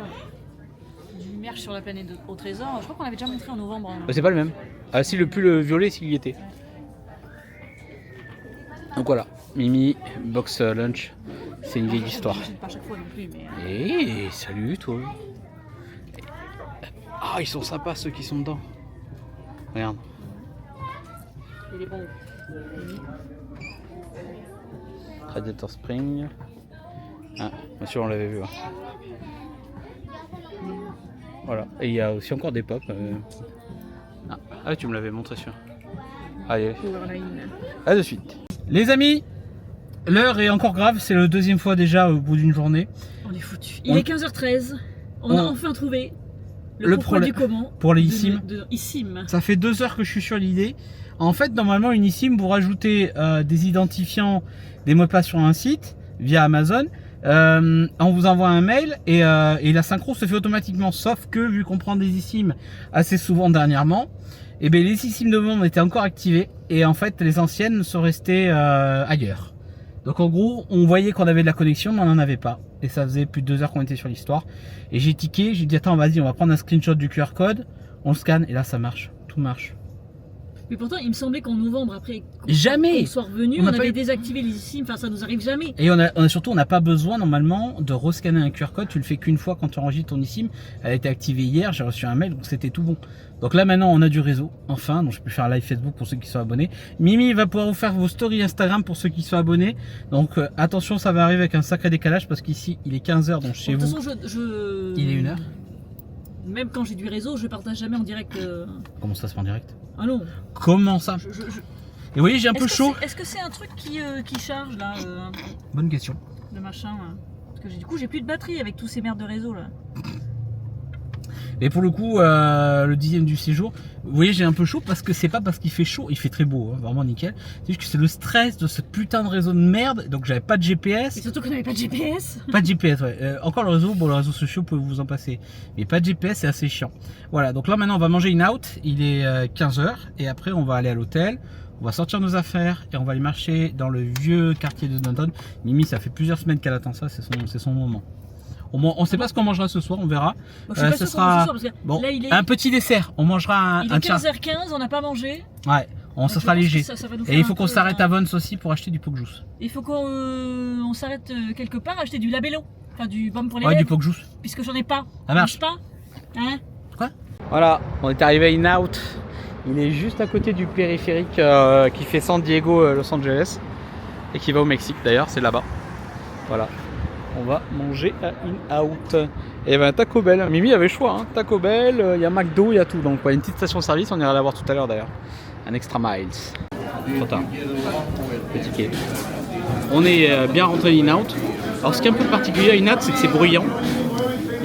Du merch sur la planète au trésor. Je crois qu'on l'avait déjà montré en novembre. Hein. Bah, c'est pas le même. Ah si, le pull violet, s'il y était. Donc voilà, Mimi, Box Lunch, c'est une vieille histoire. Pas chaque fois non plus, mais... Et salut toi. Ah, ils sont sympas ceux qui sont dedans. Regarde. Il est bon. Radiator Spring. Ah, bien sûr, on l'avait vu. Hein. Voilà, et il y a aussi encore des pop. Ah, tu me l'avais montré sûr. Allez, à de suite. Les amis, l'heure est encore grave, c'est la deuxième fois déjà au bout d'une journée. On est foutu. Il est 15h13, on a enfin trouvé le pourquoi du comment pour les eSIM. eSIM. Ça fait 2 heures que je suis sur l'idée. En fait, normalement, une eSIM, vous rajoutez des identifiants, des mots de passe sur un site via Amazon. On vous envoie un mail et la synchro se fait automatiquement. Sauf que, vu qu'on prend des eSIM assez souvent dernièrement, et bien les eSIM de monde étaient encore activées et en fait les anciennes sont restées ailleurs. Donc en gros, on voyait qu'on avait de la connexion, mais on n'en avait pas. Et ça faisait plus de 2 heures qu'on était sur l'histoire. Et j'ai tiqué, j'ai dit attends, vas-y, on va prendre un screenshot du QR code, on le scanne et là ça marche, tout marche. Mais pourtant, il me semblait qu'en novembre, après jamais qu'on soit revenu, on avait désactivé les eSIM, enfin ça nous arrive jamais. Et surtout, on n'a pas besoin normalement de rescanner un QR code, tu le fais qu'une fois quand tu enregistres ton eSIM. Elle a été activée hier, j'ai reçu un mail, donc c'était tout bon. Donc là maintenant, on a du réseau, enfin, donc je peux faire live Facebook pour ceux qui sont abonnés. Mimi va pouvoir vous faire vos stories Instagram pour ceux qui sont abonnés. Donc attention, ça va arriver avec un sacré décalage parce qu'ici, il est 15h, donc chez vous, il est 1h. Même quand j'ai du réseau, je partage jamais en direct. Comment ça se fait en direct? Ah non. Comment ça? Et vous voyez, j'ai un peu chaud. Est-ce que c'est un truc qui charge là Bonne question. Le machin là. Parce que du coup, j'ai plus de batterie avec tous ces merdes de réseau là. Mais pour le coup, le 10e du séjour, vous voyez, j'ai un peu chaud parce que c'est pas parce qu'il fait chaud, il fait très beau, hein, vraiment nickel. C'est juste que c'est le stress de ce putain de réseau de merde. Donc j'avais pas de GPS. Et surtout qu'on n'avait pas de GPS. Pas de GPS, ouais. Encore le réseau, bon, le réseau social, vous pouvez vous en passer. Mais pas de GPS, c'est assez chiant. Voilà, donc là maintenant on va manger in out. Il est 15h et après on va aller à l'hôtel. On va sortir nos affaires et on va aller marcher dans le vieux quartier de Downtown. Mimi, ça fait plusieurs semaines qu'elle attend ça, c'est son moment. On ne sait pas ce qu'on mangera ce soir, on verra. Moi, je suis pas ce sûre qu'on mange sera ce soir, parce que bon, là, il est, un petit dessert. On mangera il un est 15h15, on n'a pas mangé. Ouais, Donc, ça je sera pense que léger. ça va nous Et faire il un faut qu'on peu, s'arrête à Vons aussi pour acheter du Poke Juice. Il faut qu'on s'arrête quelque part, acheter du labello. Enfin, du baume pour les Ouais, lèvres. du Poke Juice. Puisque j'en ai pas. Ça marche. Pas hein. Voilà, on est arrivé à In Out. Il est juste à côté du périphérique qui fait San Diego, Los Angeles. Et qui va au Mexique d'ailleurs, c'est là-bas. Voilà. On va manger à In Out. Et ben Taco Bell. Mimi avait le choix, hein. Taco Bell, il y a McDo, il y a tout. Donc, une petite station de service, on ira la voir tout à l'heure d'ailleurs. Un Extra Miles. Trop tard. Le ticket. On est bien rentré In Out. Alors, ce qui est un peu particulier à In Out, c'est que c'est bruyant.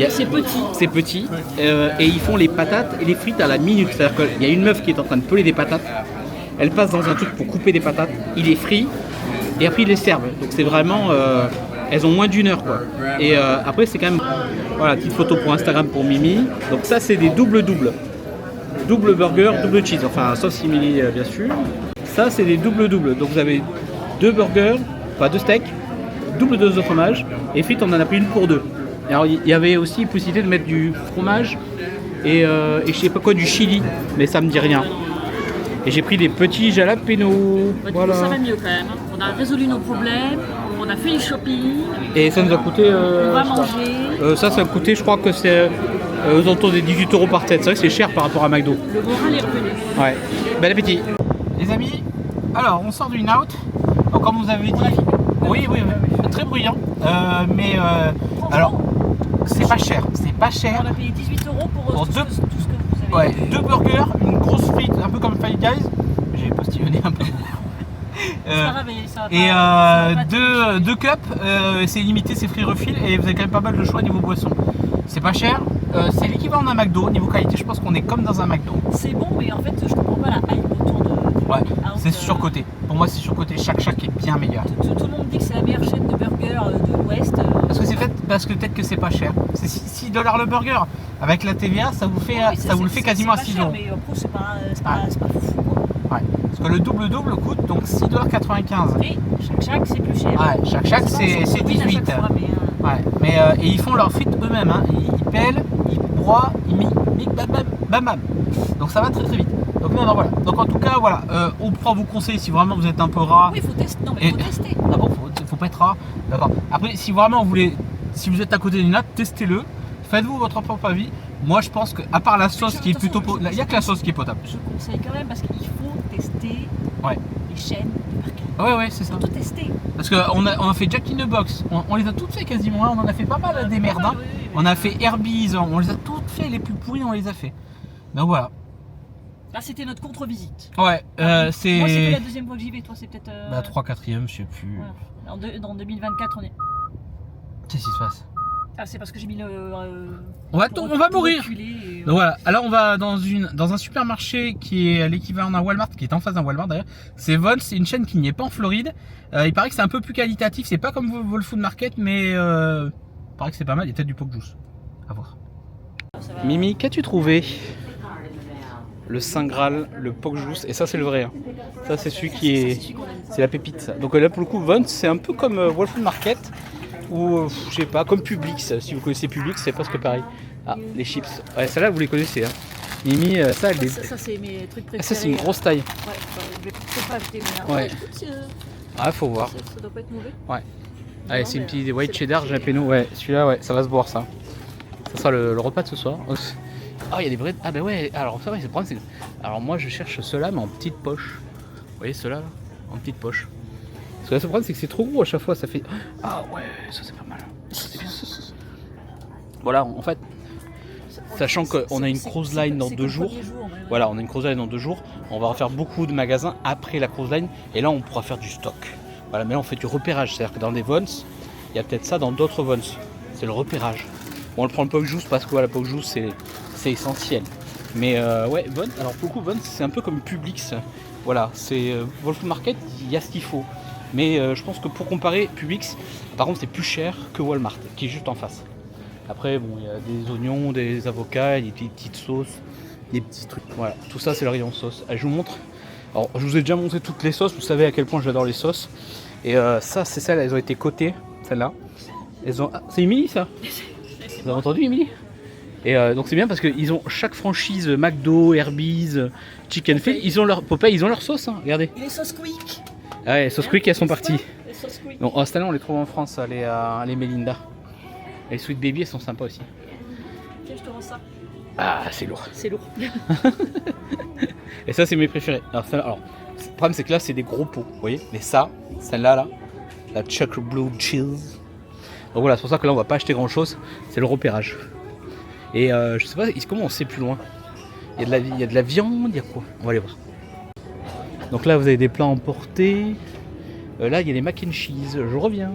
C'est petit. C'est petit et ils font les patates et les frites à la minute. C'est-à-dire qu'il y a une meuf qui est en train de peler des patates. Elle passe dans un truc pour couper des patates. Il les frit et après ils les servent. Donc c'est vraiment... elles ont moins d'une heure quoi. Et après c'est quand même... Voilà, petite photo pour Instagram pour Mimi. Donc ça c'est des double-double. Double burger, double cheese. Enfin sauf simili bien sûr. Ça c'est des double-double. Donc vous avez 2 burgers, enfin 2 steaks, double dose de fromage. Et frites on en a pris une pour 2. Alors il y avait aussi possibilité de mettre du fromage et je sais pas quoi, du chili, mais ça me dit rien. Et j'ai pris des petits jalapenos. Bah, voilà. Ça va mieux quand même. On a résolu nos problèmes, on a fait le shopping, Et ça nous a coûté... on va manger. ça a coûté, je crois que c'est aux alentours des 18 € par tête. C'est vrai que c'est cher par rapport à McDo. Le moral est revenu. Ouais. Bon appétit. Les amis, alors on sort du In Out. Donc, comme vous avez dit... Oui, très bruyant. Mais alors, c'est pas cher. C'est pas cher. On a payé 18 € pour tout, deux- tout ce que vous avez. Ouais, 2 burgers, une grosse frite, un peu comme Five Guys. J'ai postillonné un peu. C'est pas grave, ça va Et pas- ça va pas deux cups, c'est limité, c'est free refill et vous avez quand même pas mal de choix niveau boisson. C'est pas cher, c'est l'équivalent d'un McDo. Niveau qualité, je pense qu'on est comme dans un McDo. C'est bon, mais en fait, je comprends pas la hype autour de. Ouais, Out, c'est surcoté. Pour moi, c'est surcoté. Chaque est bien meilleur. Tout le monde dit que c'est la meilleure chaîne de burgers de l'Ouest. Parce que peut-être que c'est pas cher. C'est 6 $ le burger. Avec la TVA, ça vous fait, Oui, ça vous le fait quasiment à 6 €. €. Mais après, c'est pas fou. Quoi. Ouais. Parce que le double coûte donc 6,95 $. Et chaque, c'est plus cher. Ouais, chaque c'est 18. Ouais, mais et ils font leurs frites eux-mêmes, hein. Ils pèlent, ils broient, ils mixent, bam bam. Donc ça va très vite. Donc non voilà. Donc en tout cas voilà, on prend vos conseils si vraiment vous êtes un peu rat. Oui, il faut tester. Non, mais faut tester. Ah bon, faut pas être rat. D'accord. Après si vraiment vous voulez, si vous êtes à côté d'une nappe, testez-le. Faites-vous votre propre avis. Moi je pense que à part la sauce qui est plutôt il y a que la sauce qui est potable. Je conseille quand même parce qu'il faut tester les chaînes de burgers. Ouais, c'est ça. Il faut tout tester. Parce qu'on a fait Jack in the Box, on les a toutes fait quasiment, hein. On en a fait pas mal des merdes. Hein. Oui. On a fait Herbies, on les a toutes fait, les plus pourries on les a fait. Donc voilà. Là, c'était notre contre-visite. Ouais, Moi, c'est que c'est... la deuxième fois que j'y vais. Toi, c'est peut-être. 3/4ème, je sais plus. Ouais. Dans 2024, on est. Qu'est-ce qui se passe? Ah, c'est parce que j'ai mis le. On va mourir. Et, Donc voilà, alors on va dans un supermarché qui est l'équivalent d'un Walmart, qui est en face d'un Walmart d'ailleurs. C'est Vons, c'est une chaîne qui n'est pas en Floride. Il paraît que c'est un peu plus qualitatif, c'est pas comme Whole Food Market, mais il paraît que c'est pas mal, il y a peut-être du Poke Juice. À voir. Mimi, qu'as-tu trouvé? Le Saint Graal, le Poke Juice, et ça c'est le vrai. Hein. Ça c'est celui qui est... C'est la pépite ça. Donc là pour le coup, Vons, c'est un peu comme Whole Food Market. Ou je sais pas, comme Publix, si vous connaissez Publix, c'est presque pareil. Ah, les chips. Ouais, celle-là vous les connaissez. Hein. Mimi, ça, elle est... Ça, c'est mes trucs préférés. Ça, c'est une grosse taille. Ouais, je vais peut-être pas acheter, mais. Ouais. Écoute, Ah, faut voir. ça doit pas être mauvais. Ouais. Allez, Non, c'est une mais, petite white c'est cheddar, jalapeno. Ouais, celui-là, ouais, ça va se boire ça. Ça sera le repas de ce soir. Ah, il y a des vrais. Ah, bah ouais, alors ça, ouais, c'est le problème, c'est. Alors moi, je cherche ceux-là, mais en petite poche. Vous voyez, ceux-là, là, en petite poche. Parce que là, le problème, c'est que c'est trop gros à chaque fois, ça fait. Ah, ouais, ça, c'est pas mal. Voilà, en fait, sachant qu'on a une cruise line dans 2 jours, voilà, on a une cruise line dans 2 jours, on va refaire beaucoup de magasins après la cruise line, et là on pourra faire du stock. Voilà, mais là on fait du repérage, c'est-à-dire que dans des Vons, il y a peut-être ça dans d'autres Vons, c'est le repérage. Bon, on le prend le Poke Juice parce que voilà, le Poke Juice c'est essentiel. Mais ouais, Von, alors pour le coup, Von, c'est un peu comme Publix. Voilà, c'est Whole Food Market, il y a ce qu'il faut. Mais je pense que pour comparer, Publix, par contre, c'est plus cher que Walmart, qui est juste en face. Après, bon, il y a des oignons, des avocats, des petites sauces, des petits trucs. Voilà, tout ça, c'est le rayon sauce. Je vous montre. Alors, je vous ai déjà montré toutes les sauces. Vous savez à quel point j'adore les sauces. Et ça, c'est celles, elles ont été cotées, celles-là. Elles ont... Ah, c'est Emily, ça? Vous avez entendu, Emily? Et donc c'est bien parce qu'ils ont chaque franchise, McDo, Herbies, Chicken Field, ils ont leur Popeye, ils ont leur sauce, hein, regardez. Et les sauces Quick. Ah ouais, les sauces Quick, elles sont parties. Les sauces Quick. Donc cette année on les trouve en France, les Melinda. Et les Sweet Baby, elles sont sympas aussi. Tiens, je te rends ça. Ah, c'est lourd. C'est lourd. Et ça, c'est mes préférés. Alors, le problème, c'est que là, c'est des gros pots, vous voyez. Mais ça, celle-là, la Chocolate Blue Cheese. Donc voilà, c'est pour ça que là, on va pas acheter grand-chose. C'est le repérage. Et je sais pas comment on sait plus loin. Il y a de la viande, il y a quoi? On va aller voir. Donc là, vous avez des plats emportés. Là, il y a des mac and cheese. Je reviens.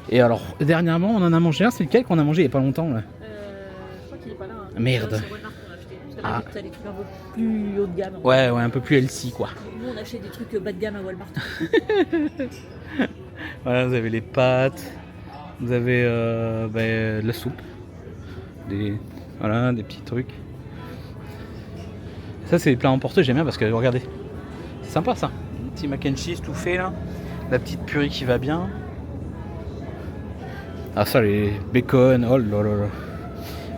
Et alors, dernièrement, on en a mangé un. C'est lequel qu'on a mangé il y a pas longtemps là? Je crois qu'il est pas là. Hein. Merde. C'est Walmart qu'on a acheté. Parce que là, t'as des trucs un peu plus haut de gamme. Ouais, un peu plus healthy quoi. Nous, on achète des trucs bas de gamme à Walmart. Voilà, vous avez les pâtes. Vous avez de la soupe. Voilà, des petits trucs. Ça, c'est des plats emportés, j'aime bien parce que regardez. C'est sympa ça. Un petit mac and cheese tout fait là. La petite purée qui va bien. Ah, ça, les bacon. Oh là là là.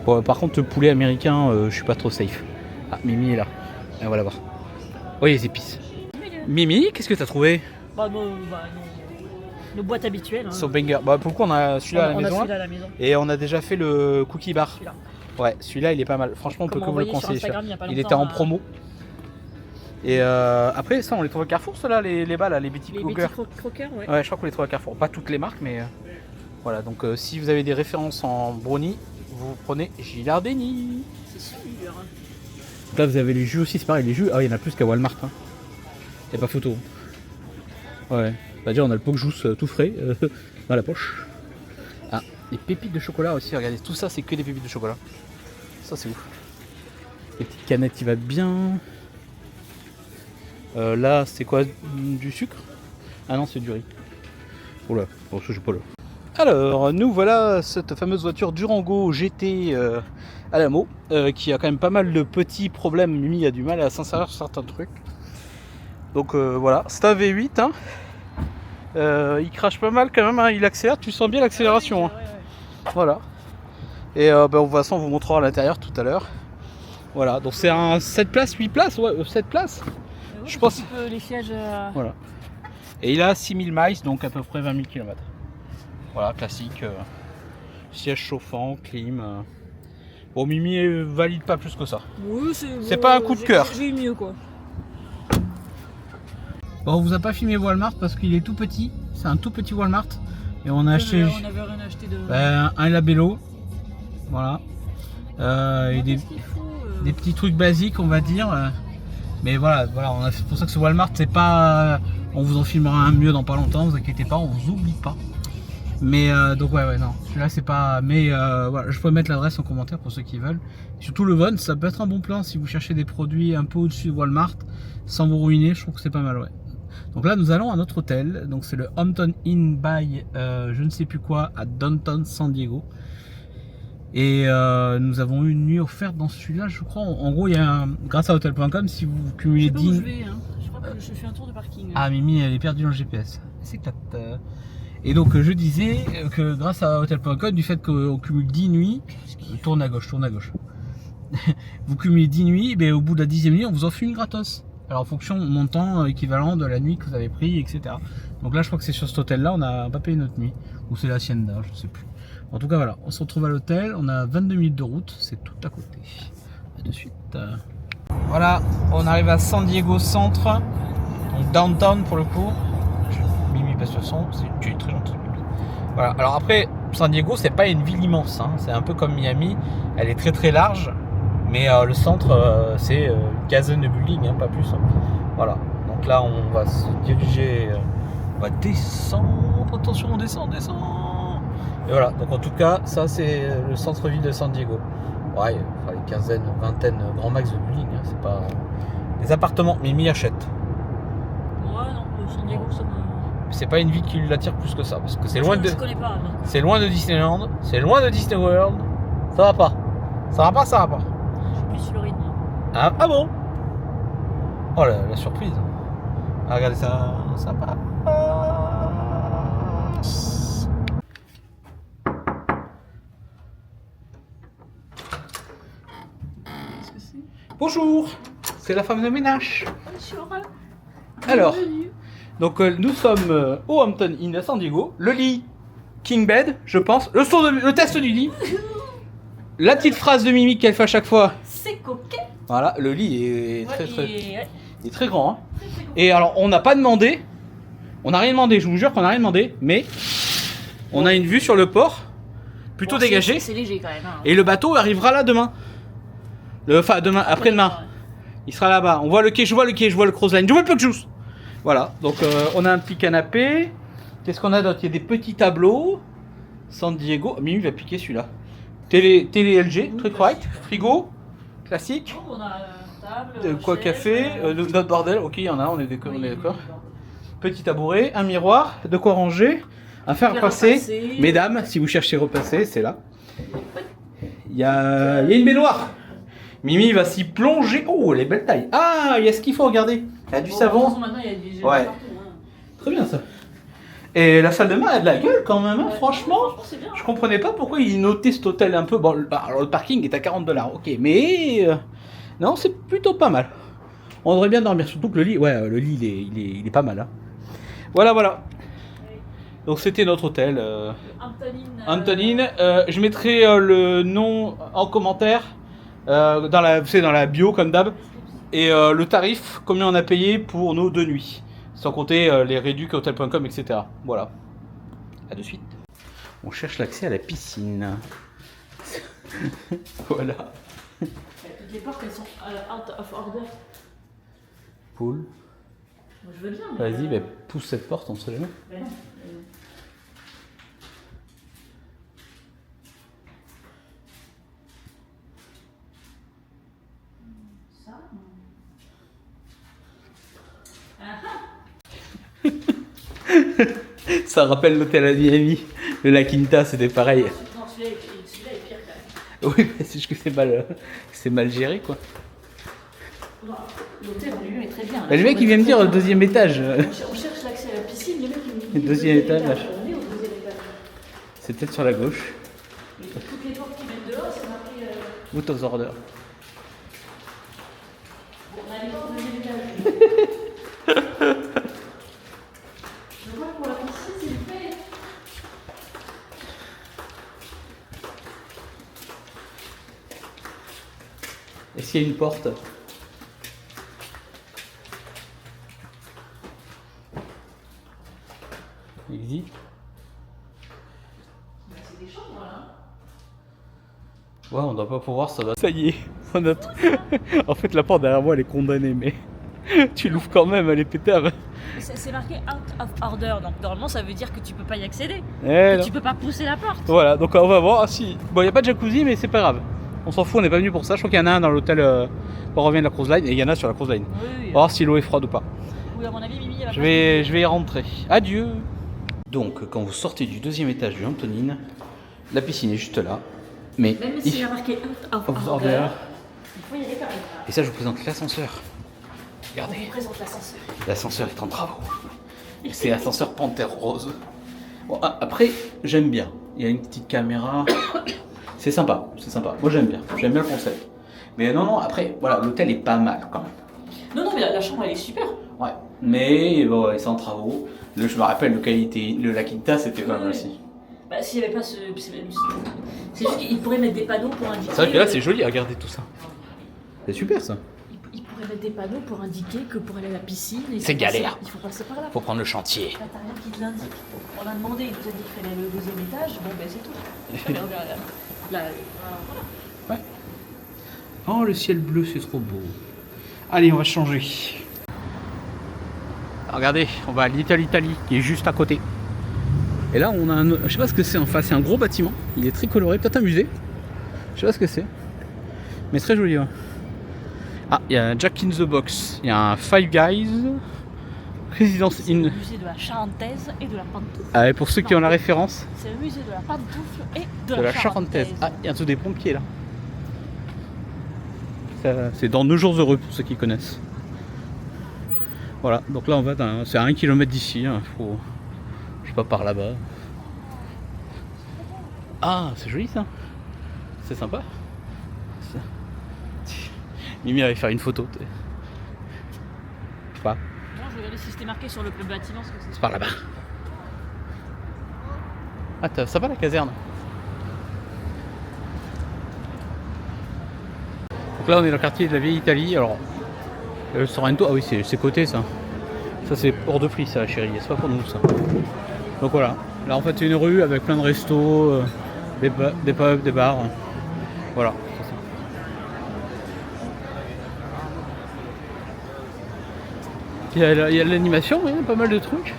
Bon, par contre, le poulet américain, je suis pas trop safe. Ah, Mimi est là. Et on va la voir. Oh, les épices. Mimi, qu'est-ce que t'as trouvé? Nos boîtes habituelles. Hein. So banger. Bah, pourquoi on a celui-là à la maison, celui-là à la maison. Et on a déjà fait le cookie bar. Celui-là. Ouais, celui-là il est pas mal. Franchement, on peut que vous le conseiller. Il était en promo. Et après, ça, on les trouve à Carrefour, ceux-là, les bas, là, les Betty Crocker. Crocker, ouais. Ouais, je crois qu'on les trouve à Carrefour. Pas toutes les marques, mais voilà. Donc, si vous avez des références en brownie, vous prenez Gilardini. C'est sûr. Là, vous avez les jus aussi, c'est pareil. Les jus, il y en a plus qu'à Walmart. Hein. Y a pas photo. Ouais. C'est-à-dire, on a le pot juice tout frais dans la poche. Ah, les pépites de chocolat aussi. Regardez, tout ça, c'est que des pépites de chocolat. Ça, c'est ouf. Les petites canettes qui va bien. Là, c'est quoi? Du sucre? Ah non, c'est du riz. Oula, bon, ça, j'ai pas là. Alors, nous voilà cette fameuse voiture Durango GT à la Meaux, qui a quand même pas mal de petits problèmes. Mimi a du mal à s'insérer sur certains trucs. Donc voilà, c'est un V8. Hein. Il crache pas mal quand même, hein. Il accélère, tu sens bien l'accélération. Hein. Voilà. Et de toute façon, on vous montrera à l'intérieur tout à l'heure. Voilà, donc c'est un 7 places, 8 places, ouais, 7 places. Oui, je pense. Les sièges. Voilà. Et il a 6000 miles, donc à peu près 20 000 km. Voilà, classique. Siège chauffant, clim. Bon, Mimi valide pas plus que ça. Oui, c'est pas un coup de cœur. J'ai eu mieux quoi. Bon, on vous a pas filmé Walmart parce qu'il est tout petit. C'est un tout petit Walmart. Et on a acheté. On avait rien acheté de. Un labello. Voilà. Et des petits trucs basiques, on va dire. Mais voilà, c'est pour ça que ce Walmart, c'est pas. On vous en filmera un mieux dans pas longtemps, vous inquiétez pas, on vous oublie pas. Mais donc ouais non, celui-là c'est pas. Mais voilà, je peux mettre l'adresse en commentaire pour ceux qui veulent. Et surtout le Von, ça peut être un bon plan si vous cherchez des produits un peu au-dessus de Walmart sans vous ruiner, je trouve que c'est pas mal, ouais. Donc là nous allons à notre hôtel, donc c'est le Hampton Inn by je ne sais plus quoi à Downtown San Diego. Et nous avons eu une nuit offerte dans celui-là, je crois. En gros, il y a grâce à hotel.com, si vous cumulez 10. Je vais, hein. Je crois que je fais un tour de parking. Ah, Mimi, elle est perdue dans le GPS. C'est éclate. Et donc, je disais que grâce à hotel.com, du fait qu'on cumule 10 nuits, tourne à gauche. Vous cumulez 10 nuits, et au bout de la 10e nuit, on vous offre une gratos. Alors, en fonction du montant équivalent de la nuit que vous avez pris, etc. Donc là, je crois que c'est sur cet hôtel-là, on n'a pas payé notre nuit. Ou c'est la Hacienda, je ne sais plus. En tout cas, voilà, on se retrouve à l'hôtel. On a 22 minutes de route, c'est tout à côté. A de suite. Voilà, on arrive à San Diego Centre, donc downtown pour le coup. Mimi passe le son, tu es très gentil. Voilà, alors après, San Diego, c'est pas une ville immense, hein. C'est un peu comme Miami, elle est très très large, mais le centre, c'est une quinzaine de buildings, hein, pas plus. Hein. Voilà, donc là, on va se diriger, on va descendre. Attention, on descend. Et voilà, donc en tout cas, ça c'est le centre-ville de San Diego. Ouais, enfin, une quinzaine, vingtaine, grand max de buildings, hein, c'est pas... Les appartements, Mimi achète. Ouais, non, San Diego, ça me... C'est pas une ville qui l'attire plus que ça, parce que c'est loin de... Je connais pas. Donc. C'est loin de Disneyland, c'est loin de Disney World. Ça va pas. Ça va pas, ça va pas. Je suis plus Floride. Ah bon? Oh la surprise. Ah, regardez ça, ça va. Qu'est-ce que c'est? Bonjour, c'est la femme de ménage. Bonjour. Alors, Bienvenue. donc nous sommes au Hampton Inn à San Diego. Le lit King Bed, je pense. Le test du lit. La petite phrase de Mimi qu'elle fait à chaque fois. C'est coquet. Voilà, le lit est Ouais, il est très grand. Hein. Et alors, on n'a pas demandé. On n'a rien demandé, je vous jure qu'on n'a rien demandé. Mais on a une vue sur le port. Plutôt Bon, dégagée. C'est léger quand même. Hein. Et le bateau arrivera là demain. Enfin, demain, après-demain. Il sera là-bas. On voit le quai, je vois le quai, je vois le cruise line, je vois le peu de juice. Voilà, donc on a un petit canapé. Qu'est-ce qu'on a d'autre? Il y a des petits tableaux. San Diego. Mimi va piquer celui-là. Télé LG, truc white, frigo, classique. Donc, on a table, Quoi, chaise, café, notre bordel, ok, il y en a, on est d'accord. Petit tabouret, un miroir, de quoi ranger, un fer à passer. Mesdames, si vous cherchez repasser, c'est là. Il y a une baignoire. Mimi va s'y plonger. Oh, les belles tailles. Ah, il y a ce qu'il faut regarder. Il y a du savon. Maintenant, il y a des Ouais. partout, hein. Très bien ça. Et la salle de bain a de la gueule quand même, hein, Ouais, franchement. c'est bien. Je comprenais pas pourquoi il notait cet hôtel un peu. Bon, alors le parking est à $40, ok, mais non, c'est plutôt pas mal. On devrait bien dormir, surtout que le lit, ouais, le lit il est pas mal. Hein. Voilà. Donc c'était notre hôtel. Antonine. Je mettrai le nom en commentaire dans la bio comme d'hab. Et le tarif, combien on a payé pour nos 2 nuits. Sans compter les réducs hotel.com, etc. Voilà. A de suite. On cherche l'accès à la piscine. Voilà. Toutes les portes, elles sont out of order. Pool. Moi, je veux bien. Mais Vas-y, bah, pousse cette porte, on sait jamais. Ben non. Ça, non. Ça rappelle l'hôtel à Miami. Le La Quinta, c'était pareil. Non, celui-là est pire quand même. Oui, mais c'est juste que c'est mal géré, quoi. L'hôtel en lui-même est très bien. Bah, le mec, il vient me dire le 2e étage. On cherche l'accès à la piscine, le mec il me dit. Le 2e étage. On est au 2e étage. C'est peut-être sur la gauche. Mais toutes les portes qui mènent dehors, c'est marqué. Out of order. Bon, on a les portes au 2e étage. Je vois pour la piscine, c'est une paix. Est-ce qu'il y a une porte? Exit. C'est des chambres là. Ouais, on doit pas pouvoir, ça doit. Ça y est, on a en fait, la porte derrière moi, elle est condamnée, mais tu l'ouvres quand même, elle est pétable. C'est marqué out of order, donc normalement ça veut dire que tu peux pas y accéder. Eh Que non. tu peux pas pousser la porte. Voilà, donc on va voir si. Bon, il n'y a pas de jacuzzi, mais c'est pas grave. On s'en fout, on n'est pas venu pour ça. Je crois qu'il y en a un dans l'hôtel quand on revient de la cruise line, et il y en a sur la cruise line. On va voir si l'eau est froide ou pas. Oui, à mon avis, Mimi, elle va Je vais y rentrer. Adieu. Donc, quand vous sortez du 2e étage du Hampton Inn, la piscine est juste là. Mais Même s'il y a marqué out of of order, order. il faut y aller par là. Et ça, je vous présente l'ascenseur. On Regardez, vous présente l'ascenseur. l'ascenseur est en travaux. C'est l'ascenseur Panthère Rose. Bon, après, j'aime bien. Il y a une petite caméra. C'est sympa. Moi, j'aime bien le concept. Mais non, après, voilà, l'hôtel est pas mal quand même. Non, mais la chambre elle est super. Ouais. Mais bon, c'est en travaux. Je me rappelle, le La Quinta, c'était pas mal aussi. Bah, s'il n'y avait pas ce. C'est juste qu'il pourrait mettre des panneaux pour indiquer. C'est vrai que là, c'est joli, regardez tout ça. C'est super ça. Il pourrait mettre des panneaux pour indiquer que pour aller à la piscine. C'est galère. Il faut passer par là. Faut prendre le chantier. Là, t'as rien qui te l'indique. On a demandé, il nous a dit qu'il fallait aller au 2e étage. Bon, ben c'est tout. Là, voilà. Oh, le ciel bleu, c'est trop beau. Allez, on va changer. Regardez, on va à Little Italy, qui est juste à côté. Et là, on a un... Je sais pas ce que c'est en face, c'est un gros bâtiment. Il est très coloré, peut-être un musée. Je sais pas ce que c'est. Mais très joli, ouais. Ah, il y a un Jack in the Box. Il y a un Five Guys. Résidence C'est Inn. le musée de la Charentaise et de la Pantoufle. Ah, et pour ceux qui ont la référence, C'est le musée de la Pantoufle et de, de la Charentaise. Ah, il y a un truc des pompiers là. C'est dans Nos Jours Heureux pour ceux qui connaissent. Voilà, donc là on va dans... c'est à 1 km d'ici. Hein. Faut... Je sais pas, par là-bas. Ah, c'est joli ça. C'est sympa. Mimi allait faire une photo. Je sais pas, Non, je regardais si c'était marqué sur le bâtiment. Ce que c'est par là-bas. Ah, ça va la caserne. Donc là on est dans le quartier de la vieille Italie. Alors, le Sorrento, ah oui, c'est côté ça. Ça c'est hors de prix ça, chérie, c'est pas pour nous ça. Donc voilà, là en fait c'est une rue avec plein de restos, des pubs, des bars. Voilà. Il y a de l'animation, il y a pas mal de trucs.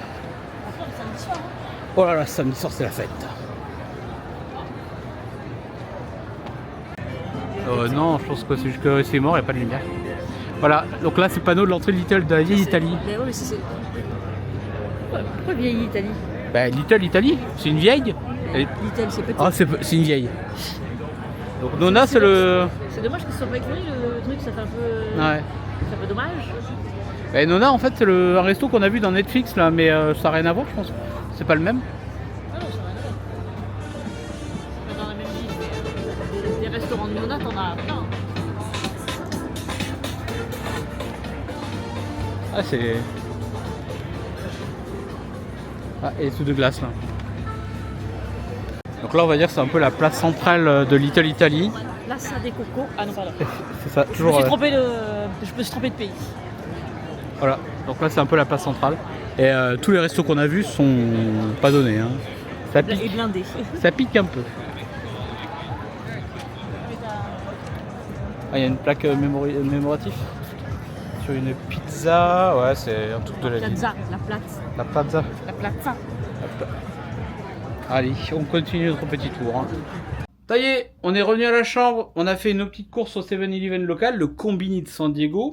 Oh là là, samedi soir c'est la fête. Non, je pense que c'est juste que c'est mort, il n'y a pas de lumière. Voilà, donc là c'est le panneau de l'entrée de Little de la vieille Italie. Mais ouais, mais c'est... Pourquoi vieille Italie? Bah Little Italie, c'est une vieille. Little, c'est petit. Ah, c'est une vieille. Donc Nona c'est le... C'est dommage qu'ils se soient pas écrits le truc, ça fait un peu... Ouais. C'est un peu dommage. Et Nona en fait c'est un resto qu'on a vu dans Netflix là, mais ça n'a rien à voir je pense. C'est pas le même. Ah non, ça n'a rien à voir. C'est pas dans la même ville, mais des restaurants de Nona, t'en as plein. Ah c'est... Ah, et les sous de glace là. Donc là on va dire que c'est un peu la place centrale de Little Italy. Place des cocos. Ah non, pardon. C'est ça, Je me toujours... suis trompé de... Je me suis trompé de pays. Voilà, donc là c'est un peu la place centrale. Et tous les restos qu'on a vus sont pas donnés. Hein. Ça Et pique, blindé. ça pique un peu. Ah, il y a une plaque mémorative sur une pizza. Ouais, c'est un truc de la vie. Piazza, la place. La pizza. La plaza. Allez, on continue notre petit tour. Hein. Ça y est, on est revenu à la chambre. On a fait une petite course au 7-Eleven local, le Combini de San Diego.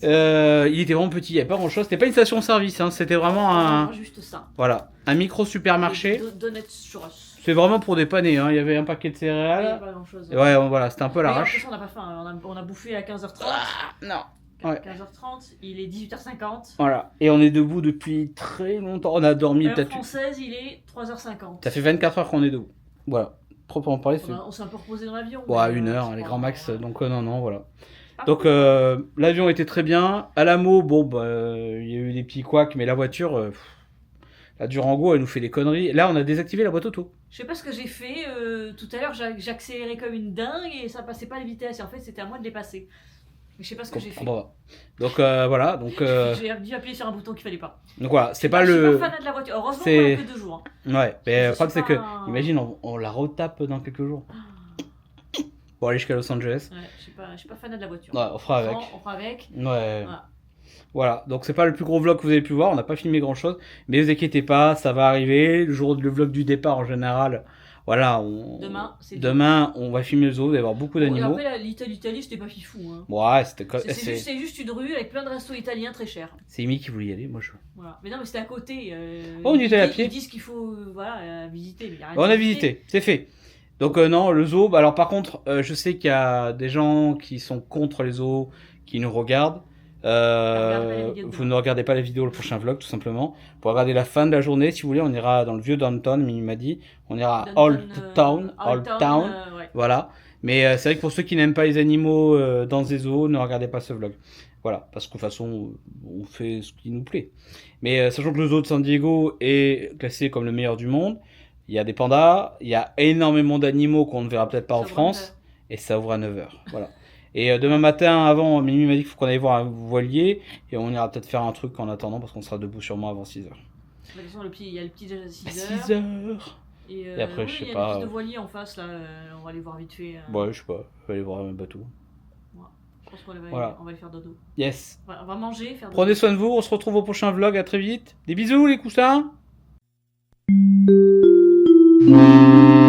Il était vraiment petit, il n'y avait pas grand chose. C'était pas une station-service, hein. C'était vraiment un... Juste ça. Voilà, un micro-supermarché. Donuts churros. C'est vraiment pour dépanner, hein. Il y avait un paquet de Il y céréales. a pas grand chose. Ouais, voilà, c'était un peu Mais l'arrache. on n'a pas faim, on a bouffé à 15h30. Non. Ouais. 15h30, il est 18h50. Voilà, et on est debout depuis très longtemps. On a dormi Heure peut-être... française, il est 3h50. Ça fait 24 heures qu'on est debout. Voilà, proprement parler, c'est... On s'est un peu reposé dans l'avion. Ouais, mais, 1 heure, c'est les pas- grands max. Donc non, voilà. Ah, Donc l'avion était très bien. À Lamo, bon, bah, il y a eu des petits couacs, mais la voiture, la Durango, elle nous fait des conneries. Là, on a désactivé la boîte auto. Je sais pas ce que j'ai fait. Tout à l'heure, j'accélérais comme une dingue et ça passait pas les vitesses. Et en fait, c'était à moi de les passer. Mais je sais pas ce que j'ai fait. Bon, bah. Donc voilà, donc J'ai dû appuyer sur un bouton qu'il fallait pas. voilà, c'est pas Je suis le... pas fan de la voiture. Heureusement c'est- qu'on a que 2 jours. Hein. Ouais, mais Je le problème suis c'est que, pas un- imagine, on la retape dans quelques jours. Pour aller jusqu'à Los Angeles. Ouais, je suis pas fan de la voiture. Ouais, on fera avec. On fera avec. Ouais. Voilà. Voilà, donc c'est pas le plus gros vlog que vous avez pu voir, on n'a pas filmé grand chose, mais vous inquiétez pas, ça va arriver. Le vlog du départ en général, voilà, demain on va filmer le zoo, il va y avoir beaucoup Et d'animaux. après, l'Italie, c'était pas fifou. Hein. Ouais, c'était C'est juste une rue avec plein de restos italiens très chers. c'est Amy qui voulait y aller, moi je. Voilà. Mais non, mais c'était à côté. Oh, on y était à pied. Ils disent qu'il faut voilà, visiter. Mais y a rien On à a visité, c'est fait. Donc non, le zoo, bah, alors par contre, je sais qu'il y a des gens qui sont contre les zoos, qui nous regardent. Vous ne regardez pas la vidéo, le prochain vlog, tout simplement. Pour regarder la fin de la journée, si vous voulez, on ira dans le vieux downtown, mais il m'a dit, on ira à Old Town, ouais. voilà. Mais c'est vrai que pour ceux qui n'aiment pas les animaux dans des zoos, ne regardez pas ce vlog. Voilà, parce que de toute façon, on fait ce qui nous plaît. Mais sachant que le zoo de San Diego est classé comme le meilleur du monde, il y a des pandas, il y a énormément d'animaux qu'on ne verra peut-être pas en France, et ça ouvre à 9h. Voilà. Et demain matin, avant, Mimi m'a dit qu'il faut qu'on aille voir un voilier, et on ira peut-être faire un truc en attendant, parce qu'on sera debout sûrement avant 6h. De toute façon, il y a le petit déjà à 6h. 6h. Et après, oui, je sais il y a pas. une piste de voilier en face, là, on va aller voir vite fait. Ouais, je sais pas, on va aller voir un bateau. Je pense qu'on va, Voilà. on va aller faire dodo. Yes. On va manger, faire dodo. Prenez soin de vous, on se retrouve au prochain vlog, à très vite. Des bisous les coussins. Thank